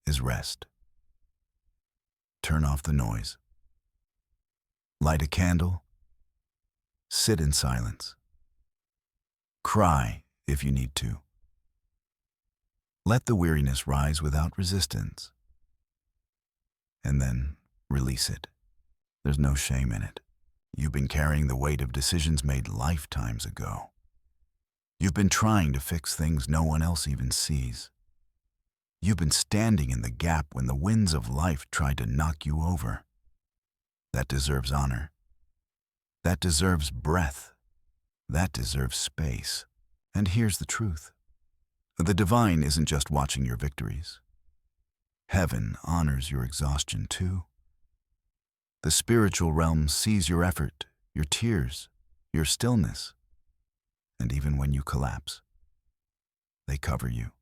is rest. Turn off the noise. Light a candle. Sit in silence. Cry if you need to. Let the weariness rise without resistance. And then release it. There's no shame in it. You've been carrying the weight of decisions made lifetimes ago. You've been trying to fix things no one else even sees. You've been standing in the gap when the winds of life tried to knock you over. That deserves honor. That deserves breath. That deserves space. And here's the truth. The divine isn't just watching your victories. Heaven honors your exhaustion too. The spiritual realm sees your effort, your tears, your stillness. And even when you collapse, they cover you.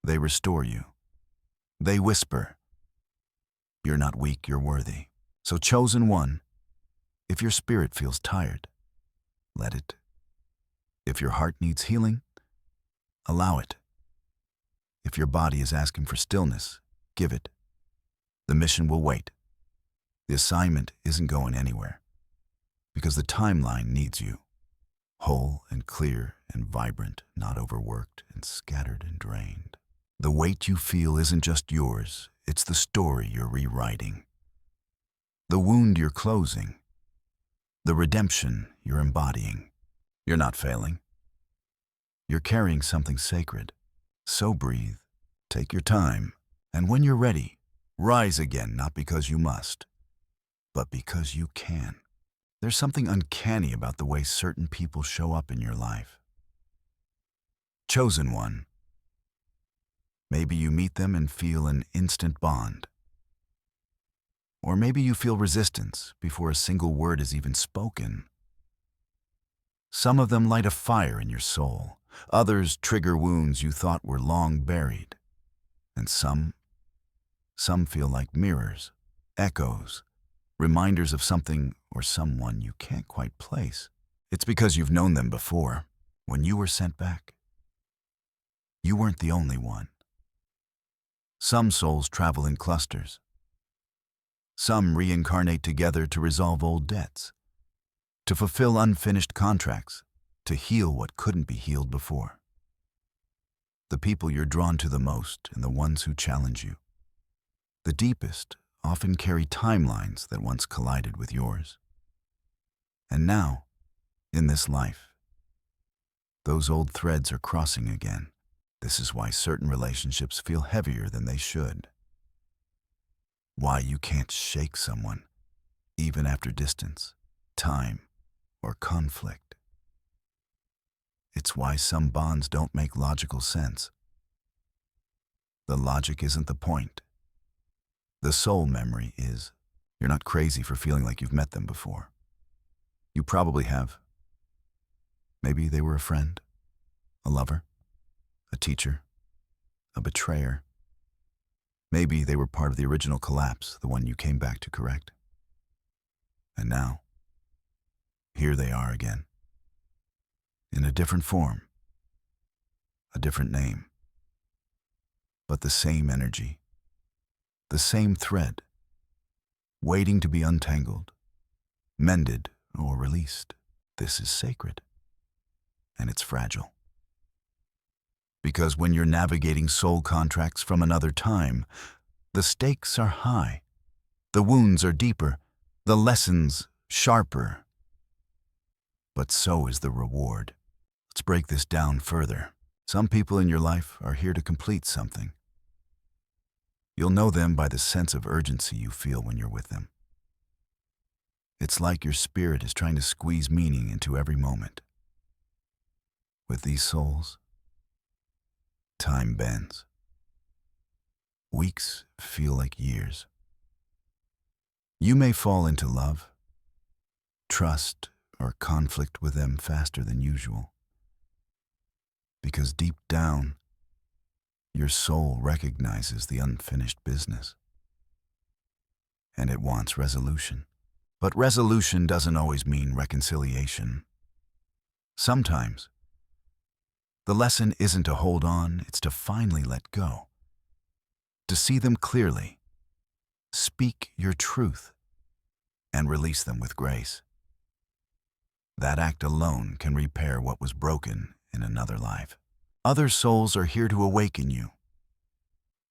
They restore you. They whisper, "You're not weak, you're worthy." So, chosen one, if your spirit feels tired, let it. If your heart needs healing, allow it. If your body is asking for stillness, give it. The mission will wait. The assignment isn't going anywhere, because the timeline needs you, whole and clear and vibrant, not overworked and scattered and drained. The weight you feel isn't just yours, it's the story you're rewriting. The wound you're closing. The redemption you're embodying. You're not failing. You're carrying something sacred. So breathe, take your time, and when you're ready, rise again, not because you must, but because you can. There's something uncanny about the way certain people show up in your life. Chosen one. Maybe you meet them and feel an instant bond. Or maybe you feel resistance before a single word is even spoken. Some of them light a fire in your soul. Others trigger wounds you thought were long buried. And some feel like mirrors, echoes, reminders of something or someone you can't quite place. It's because you've known them before, when you were sent back. You weren't the only one. Some souls travel in clusters. Some reincarnate together to resolve old debts, to fulfill unfinished contracts, to heal what couldn't be healed before. The people you're drawn to the most and the ones who challenge you, the deepest, often carry timelines that once collided with yours. And now, in this life, those old threads are crossing again. This is why certain relationships feel heavier than they should. Why you can't shake someone, even after distance, time, or conflict. It's why some bonds don't make logical sense. The logic isn't the point. The soul memory is. You're not crazy for feeling like you've met them before. You probably have. Maybe they were a friend, a lover, a teacher, a betrayer. Maybe they were part of the original collapse, the one you came back to correct. And now, here they are again. In a different form, a different name, but the same energy, the same thread, waiting to be untangled, mended, or released. This is sacred, and it's fragile. Because when you're navigating soul contracts from another time, the stakes are high, the wounds are deeper, the lessons sharper. But so is the reward. Let's break this down further. Some people in your life are here to complete something. You'll know them by the sense of urgency you feel when you're with them. It's like your spirit is trying to squeeze meaning into every moment. With these souls, time bends. Weeks feel like years. You may fall into love, trust, or conflict with them faster than usual. Because deep down, your soul recognizes the unfinished business. And it wants resolution. But resolution doesn't always mean reconciliation. Sometimes, the lesson isn't to hold on, it's to finally let go. To see them clearly, speak your truth, and release them with grace. That act alone can repair what was broken in another life. Other souls are here to awaken you.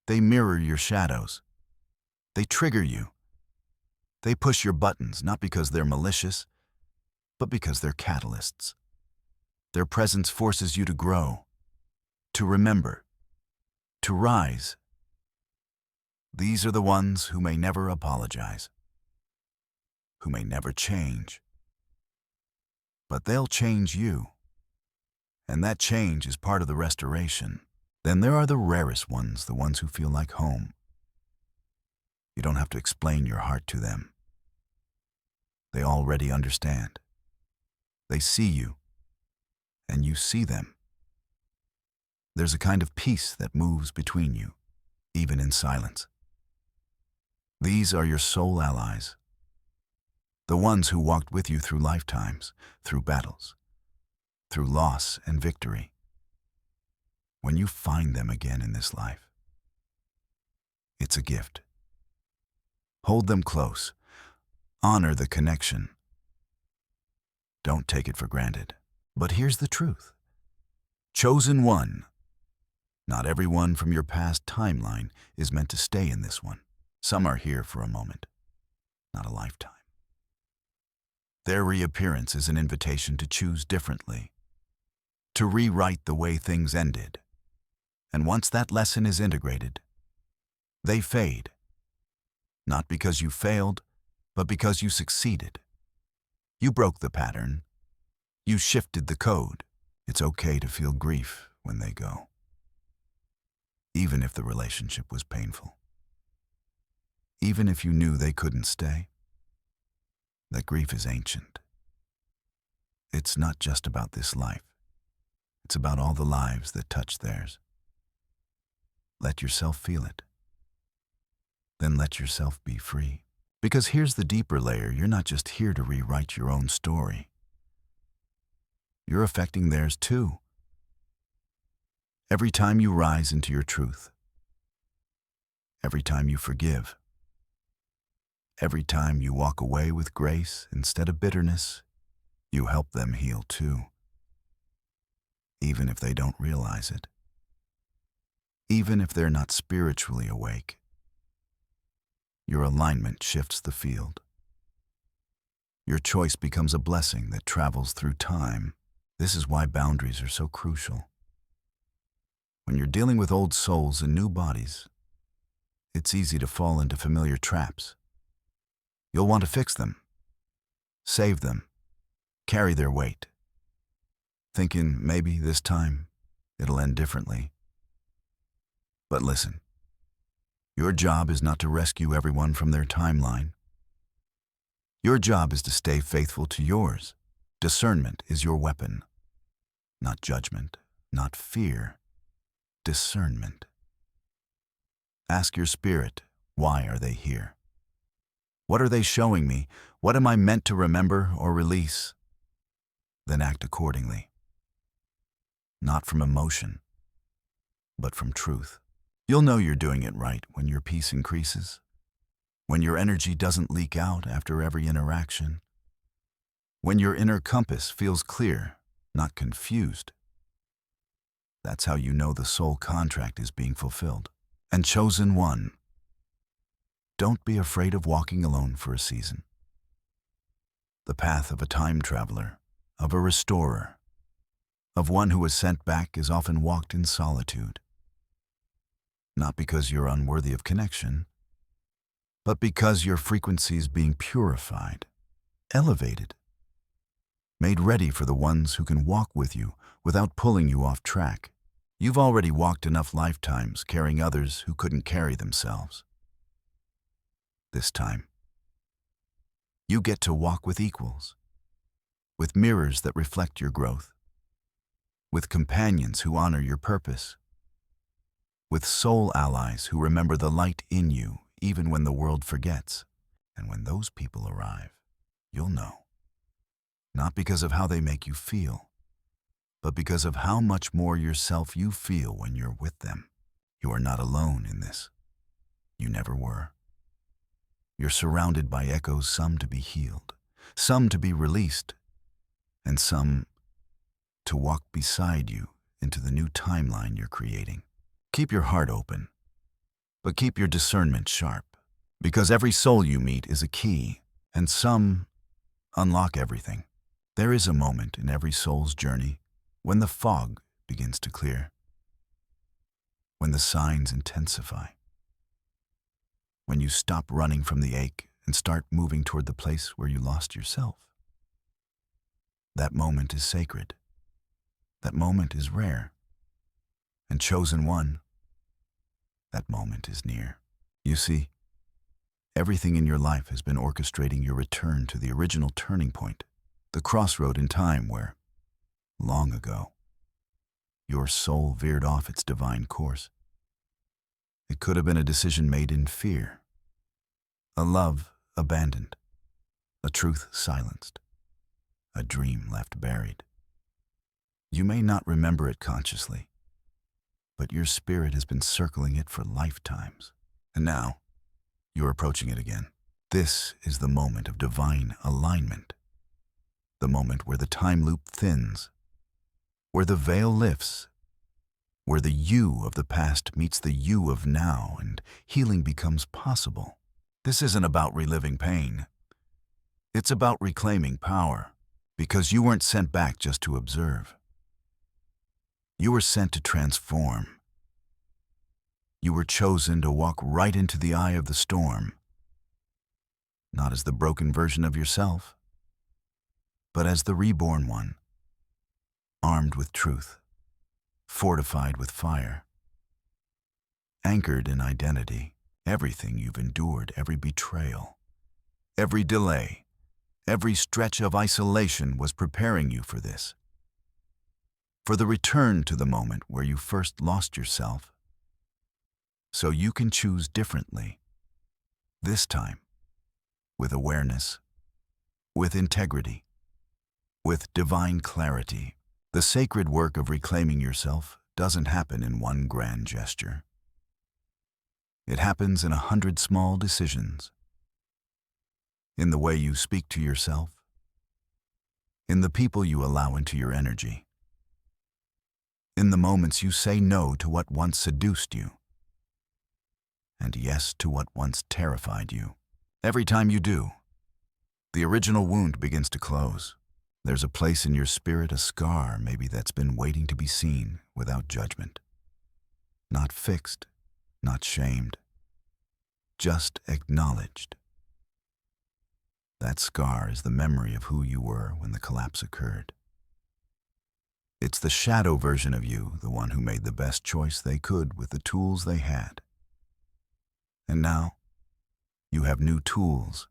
They mirror your shadows. They trigger you. They push your buttons, not because they're malicious, but because they're catalysts. Their presence forces you to grow, to remember, to rise. These are the ones who may never apologize, who may never change. But they'll change you. And that change is part of the restoration. Then there are the rarest ones, the ones who feel like home. You don't have to explain your heart to them. They already understand. They see you, and you see them. There's a kind of peace that moves between you, even in silence. These are your soul allies, the ones who walked with you through lifetimes, through battles, through loss and victory. When you find them again in this life, it's a gift. Hold them close. Honor the connection. Don't take it for granted. But here's the truth. Chosen one. Not everyone from your past timeline is meant to stay in this one. Some are here for a moment, not a lifetime. Their reappearance is an invitation to choose differently, to rewrite the way things ended. And once that lesson is integrated, they fade. Not because you failed, but because you succeeded. You broke the pattern. You shifted the code. It's okay to feel grief when they go, even if the relationship was painful. Even if you knew they couldn't stay. That grief is ancient. It's not just about this life. It's about all the lives that touch theirs. Let yourself feel it. Then let yourself be free. Because here's the deeper layer. You're not just here to rewrite your own story. You're affecting theirs too. Every time you rise into your truth, every time you forgive, every time you walk away with grace instead of bitterness, you help them heal too. Even if they don't realize it. Even if they're not spiritually awake. Your alignment shifts the field. Your choice becomes a blessing that travels through time. This is why boundaries are so crucial. When you're dealing with old souls in new bodies, it's easy to fall into familiar traps. You'll want to fix them, save them, carry their weight, thinking maybe this time it'll end differently. But listen, your job is not to rescue everyone from their timeline. Your job is to stay faithful to yours. Discernment is your weapon. Not judgment, not fear. Discernment. Ask your spirit, why are they here? What are they showing me? What am I meant to remember or release? Then act accordingly. Not from emotion, but from truth. You'll know you're doing it right when your peace increases, when your energy doesn't leak out after every interaction, when your inner compass feels clear, not confused. That's how you know the soul contract is being fulfilled. And chosen one, don't be afraid of walking alone for a season. The path of a time traveler, of a restorer, of one who was sent back is often walked in solitude, not because you're unworthy of connection, but because your frequency is being purified, elevated, made ready for the ones who can walk with you without pulling you off track. You've already walked enough lifetimes carrying others who couldn't carry themselves. This time, you get to walk with equals, with mirrors that reflect your growth, with companions who honor your purpose, with soul allies who remember the light in you even when the world forgets. And when those people arrive, you'll know. Not because of how they make you feel, but because of how much more yourself you feel when you're with them. You are not alone in this. You never were. You're surrounded by echoes, some to be healed, some to be released, and some to walk beside you into the new timeline you're creating. Keep your heart open, but keep your discernment sharp, because every soul you meet is a key, and some unlock everything. There is a moment in every soul's journey when the fog begins to clear, when the signs intensify, when you stop running from the ache and start moving toward the place where you lost yourself. That moment is sacred. That moment is rare. And chosen one, that moment is near. You see, everything in your life has been orchestrating your return to the original turning point, the crossroad in time where, long ago, your soul veered off its divine course. It could have been a decision made in fear, a love abandoned, a truth silenced, a dream left buried. You may not remember it consciously, but your spirit has been circling it for lifetimes. And now, you're approaching it again. This is the moment of divine alignment, the moment where the time loop thins, where the veil lifts, where the you of the past meets the you of now and healing becomes possible. This isn't about reliving pain. It's about reclaiming power, because you weren't sent back just to observe. You were sent to transform. You were chosen to walk right into the eye of the storm, not as the broken version of yourself, but as the reborn one, armed with truth, fortified with fire, anchored in identity. Everything you've endured, every betrayal, every delay, every stretch of isolation was preparing you for this, for the return to the moment where you first lost yourself, so you can choose differently, this time, with awareness, with integrity, with divine clarity. The sacred work of reclaiming yourself doesn't happen in one grand gesture. It happens in 100 small decisions, in the way you speak to yourself, in the people you allow into your energy, in the moments you say no to what once seduced you, and yes to what once terrified you. Every time you do, the original wound begins to close. There's a place in your spirit, a scar maybe, that's been waiting to be seen without judgment. Not fixed, not shamed, just acknowledged. That scar is the memory of who you were when the collapse occurred. It's the shadow version of you, the one who made the best choice they could with the tools they had. And now, you have new tools,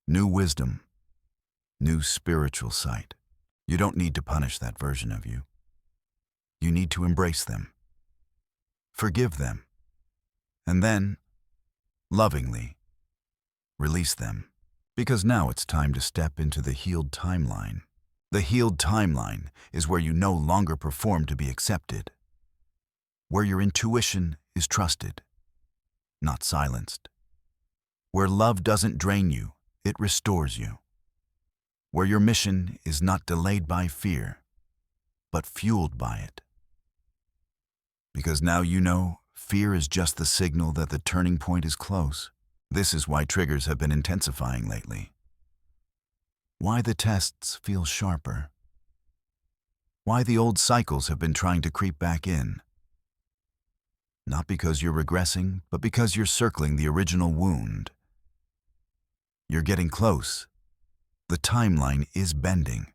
new wisdom, new spiritual sight. You don't need to punish that version of you. You need to embrace them, forgive them, and then, lovingly, release them. Because now it's time to step into the healed timeline. The healed timeline is where you no longer perform to be accepted, where your intuition is trusted, not silenced, where love doesn't drain you, it restores you, where your mission is not delayed by fear, but fueled by it. Because now you know fear is just the signal that the turning point is close. This is why triggers have been intensifying lately. Why the tests feel sharper. Why the old cycles have been trying to creep back in. Not because you're regressing, but because you're circling the original wound. You're getting close. The timeline is bending.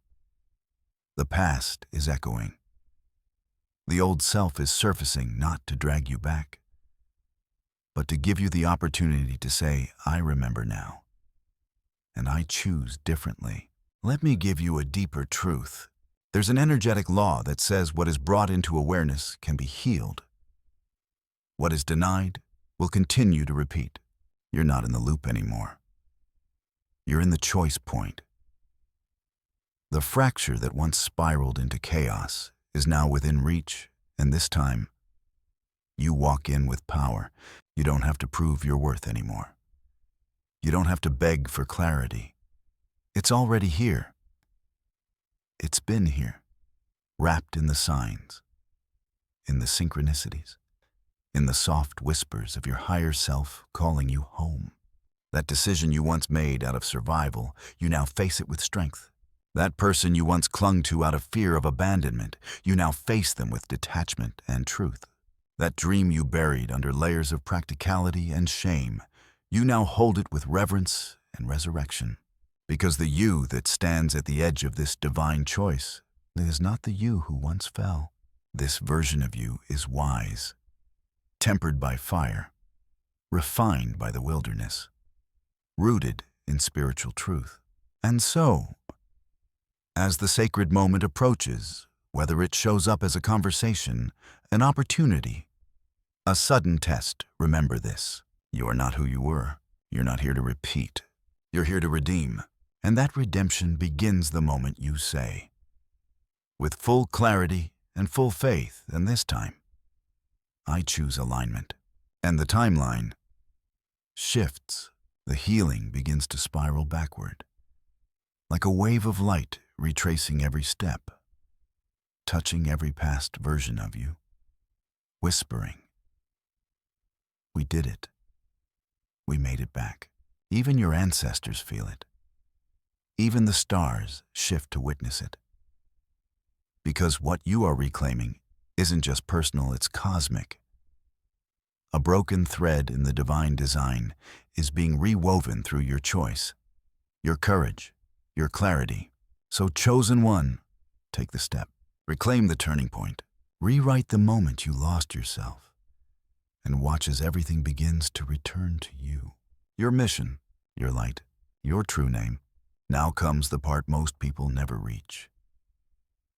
The past is echoing. The old self is surfacing not to drag you back, but to give you the opportunity to say, I remember now, and I choose differently. Let me give you a deeper truth. There's an energetic law that says what is brought into awareness can be healed. What is denied will continue to repeat. You're not in the loop anymore. You're in the choice point. The fracture that once spiraled into chaos is now within reach, and this time, you walk in with power. You don't have to prove your worth anymore. You don't have to beg for clarity. It's already here. It's been here, wrapped in the signs, in the synchronicities, in the soft whispers of your higher self calling you home. That decision you once made out of survival, you now face it with strength. That person you once clung to out of fear of abandonment, you now face them with detachment and truth. That dream you buried under layers of practicality and shame, you now hold it with reverence and resurrection. Because the you that stands at the edge of this divine choice is not the you who once fell. This version of you is wise, tempered by fire, refined by the wilderness, rooted in spiritual truth. And so, as the sacred moment approaches, whether it shows up as a conversation, an opportunity, a sudden test, remember this. You are not who you were. You're not here to repeat. You're here to redeem. And that redemption begins the moment you say, with full clarity and full faith, and this time, I choose alignment. And the timeline shifts. The healing begins to spiral backward, like a wave of light retracing every step, touching every past version of you, whispering, we did it. We made it back. Even your ancestors feel it. Even the stars shift to witness it. Because what you are reclaiming isn't just personal, it's cosmic. A broken thread in the divine design is being rewoven through your choice, your courage, your clarity. So, chosen one, take the step. Reclaim the turning point. Rewrite the moment you lost yourself. And watch as everything begins to return to you. Your mission, your light, your true name. Now comes the part most people never reach.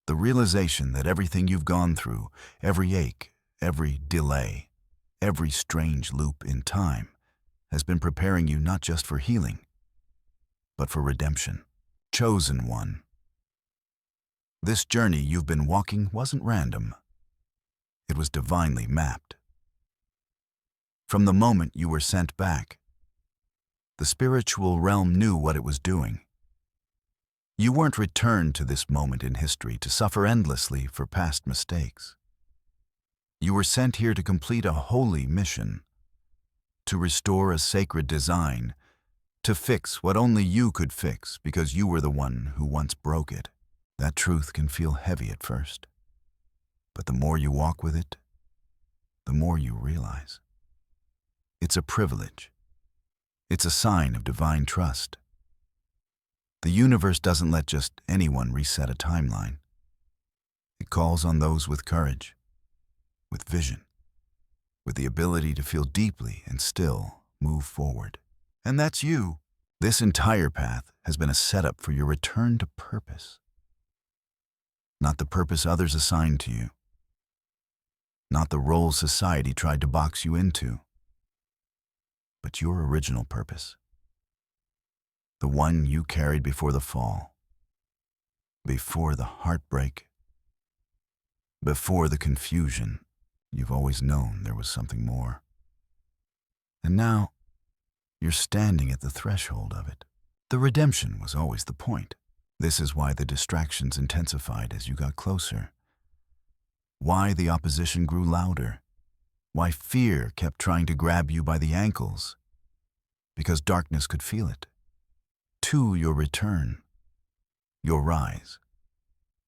The realization that everything you've gone through, every ache, every delay, every strange loop in time, has been preparing you not just for healing, but for redemption. Chosen one. This journey you've been walking wasn't random. It was divinely mapped. From the moment you were sent back, the spiritual realm knew what it was doing. You weren't returned to this moment in history to suffer endlessly for past mistakes. You were sent here to complete a holy mission, to restore a sacred design, to fix what only you could fix because you were the one who once broke it. That truth can feel heavy at first, but the more you walk with it, the more you realize. It's a privilege. It's a sign of divine trust. The universe doesn't let just anyone reset a timeline. It calls on those with courage, with vision, with the ability to feel deeply and still move forward. And that's you. This entire path has been a setup for your return to purpose. Not the purpose others assigned to you. Not the role society tried to box you into. But your original purpose. The one you carried before the fall, before the heartbreak, before the confusion. You've always known there was something more. And now, you're standing at the threshold of it. The redemption was always the point. This is why the distractions intensified as you got closer. Why the opposition grew louder. Why fear kept trying to grab you by the ankles. Because darkness could feel it. To your return, your rise,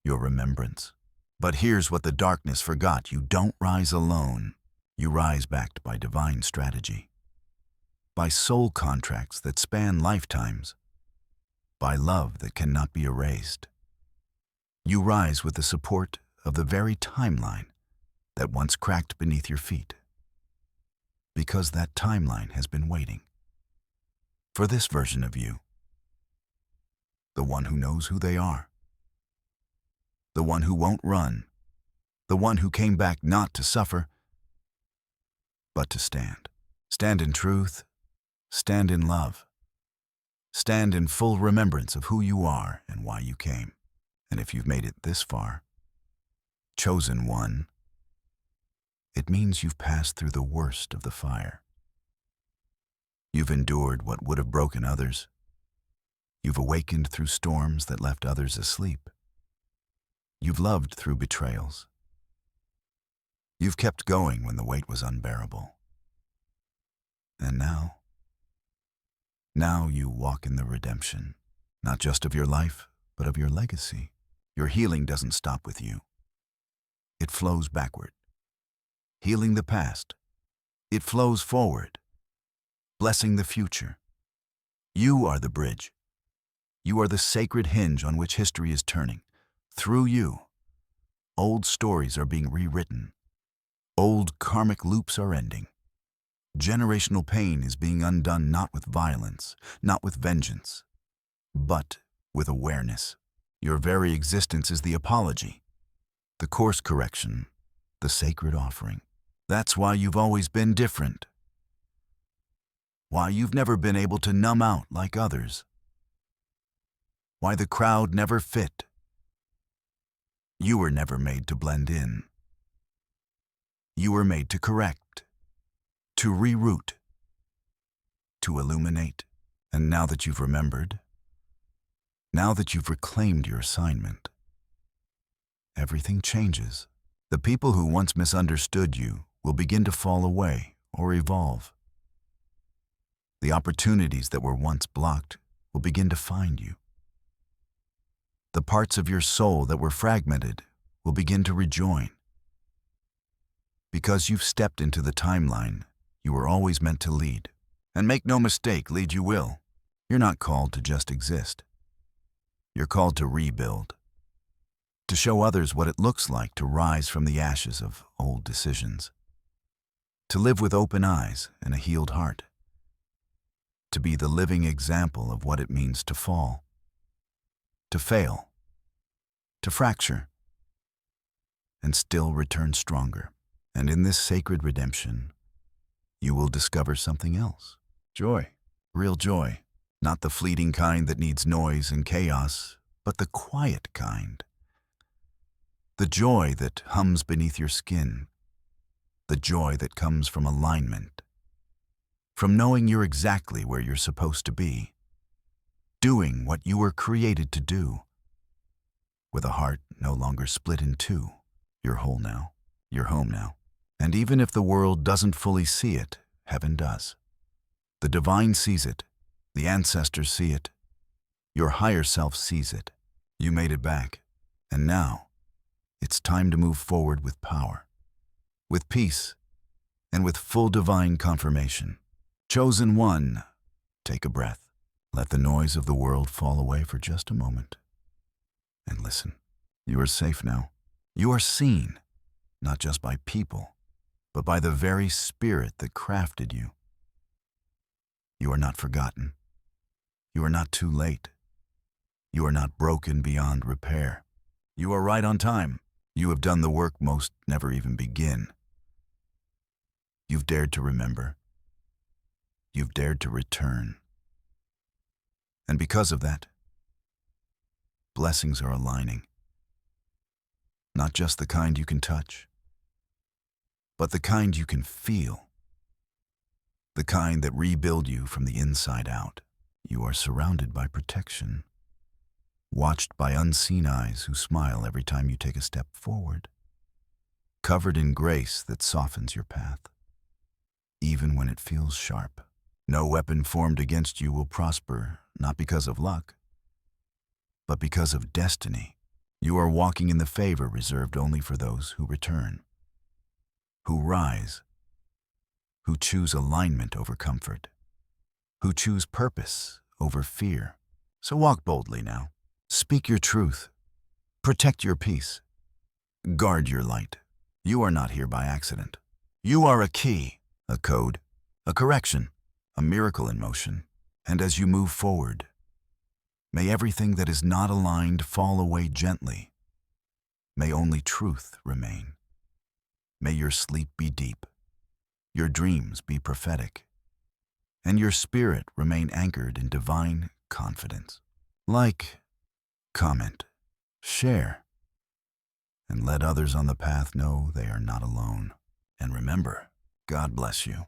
your remembrance. But here's what the darkness forgot. You don't rise alone. You rise backed by divine strategy, by soul contracts that span lifetimes, by love that cannot be erased. You rise with the support of the very timeline that once cracked beneath your feet, because that timeline has been waiting for this version of you, the one who knows who they are, the one who won't run, the one who came back not to suffer, but to stand. Stand in truth, stand in love, stand in full remembrance of who you are and why you came. And if you've made it this far, chosen one, it means you've passed through the worst of the fire. You've endured what would have broken others. You've awakened through storms that left others asleep. You've loved through betrayals. You've kept going when the weight was unbearable. And now you walk in the redemption, not just of your life, but of your legacy. Your healing doesn't stop with you. It flows backward. Healing the past, it flows forward, blessing the future. You are the bridge. You are the sacred hinge on which history is turning. Through you, old stories are being rewritten. Old karmic loops are ending. Generational pain is being undone not with violence, not with vengeance, but with awareness. Your very existence is the apology, the course correction, the sacred offering. That's why you've always been different. Why you've never been able to numb out like others. Why the crowd never fit. You were never made to blend in. You were made to correct, to reroute, to illuminate. And now that you've remembered, now that you've reclaimed your assignment, everything changes. The people who once misunderstood you will begin to fall away or evolve. The opportunities that were once blocked will begin to find you. The parts of your soul that were fragmented will begin to rejoin. Because you've stepped into the timeline you were always meant to lead. And make no mistake, lead you will. You're not called to just exist. You're called to rebuild, to show others what it looks like to rise from the ashes of old decisions, to live with open eyes and a healed heart, to be the living example of what it means to fall, to fail, to fracture, and still return stronger. And in this sacred redemption, you will discover something else. Joy, real joy, not the fleeting kind that needs noise and chaos, but the quiet kind. The joy that hums beneath your skin, the joy that comes from alignment, from knowing you're exactly where you're supposed to be, doing what you were created to do, with a heart no longer split in two. You're whole now, you're home now. And even if the world doesn't fully see it, heaven does. The divine sees it, the ancestors see it, your higher self sees it. You made it back, and now it's time to move forward with power, with peace, and with full divine confirmation. Chosen one, take a breath. Let the noise of the world fall away for just a moment. And listen, you are safe now. You are seen, not just by people, but by the very spirit that crafted you. You are not forgotten. You are not too late. You are not broken beyond repair. You are right on time. You have done the work most never even begin. You've dared to remember. You've dared to return. And because of that, blessings are aligning. Not just the kind you can touch, but the kind you can feel. The kind that rebuild you from the inside out. You are surrounded by protection, watched by unseen eyes who smile every time you take a step forward, covered in grace that softens your path, even when it feels sharp. No weapon formed against you will prosper, not because of luck, but because of destiny. You are walking in the favor reserved only for those who return, who rise, who choose alignment over comfort, who choose purpose over fear. So walk boldly now. Speak your truth. Protect your peace. Guard your light. You are not here by accident. You are a key, a code, a correction, a miracle in motion. And as you move forward, may everything that is not aligned fall away gently. May only truth remain. May your sleep be deep, your dreams be prophetic, and your spirit remain anchored in divine confidence. Like, comment, share, and let others on the path know they are not alone. And remember, God bless you.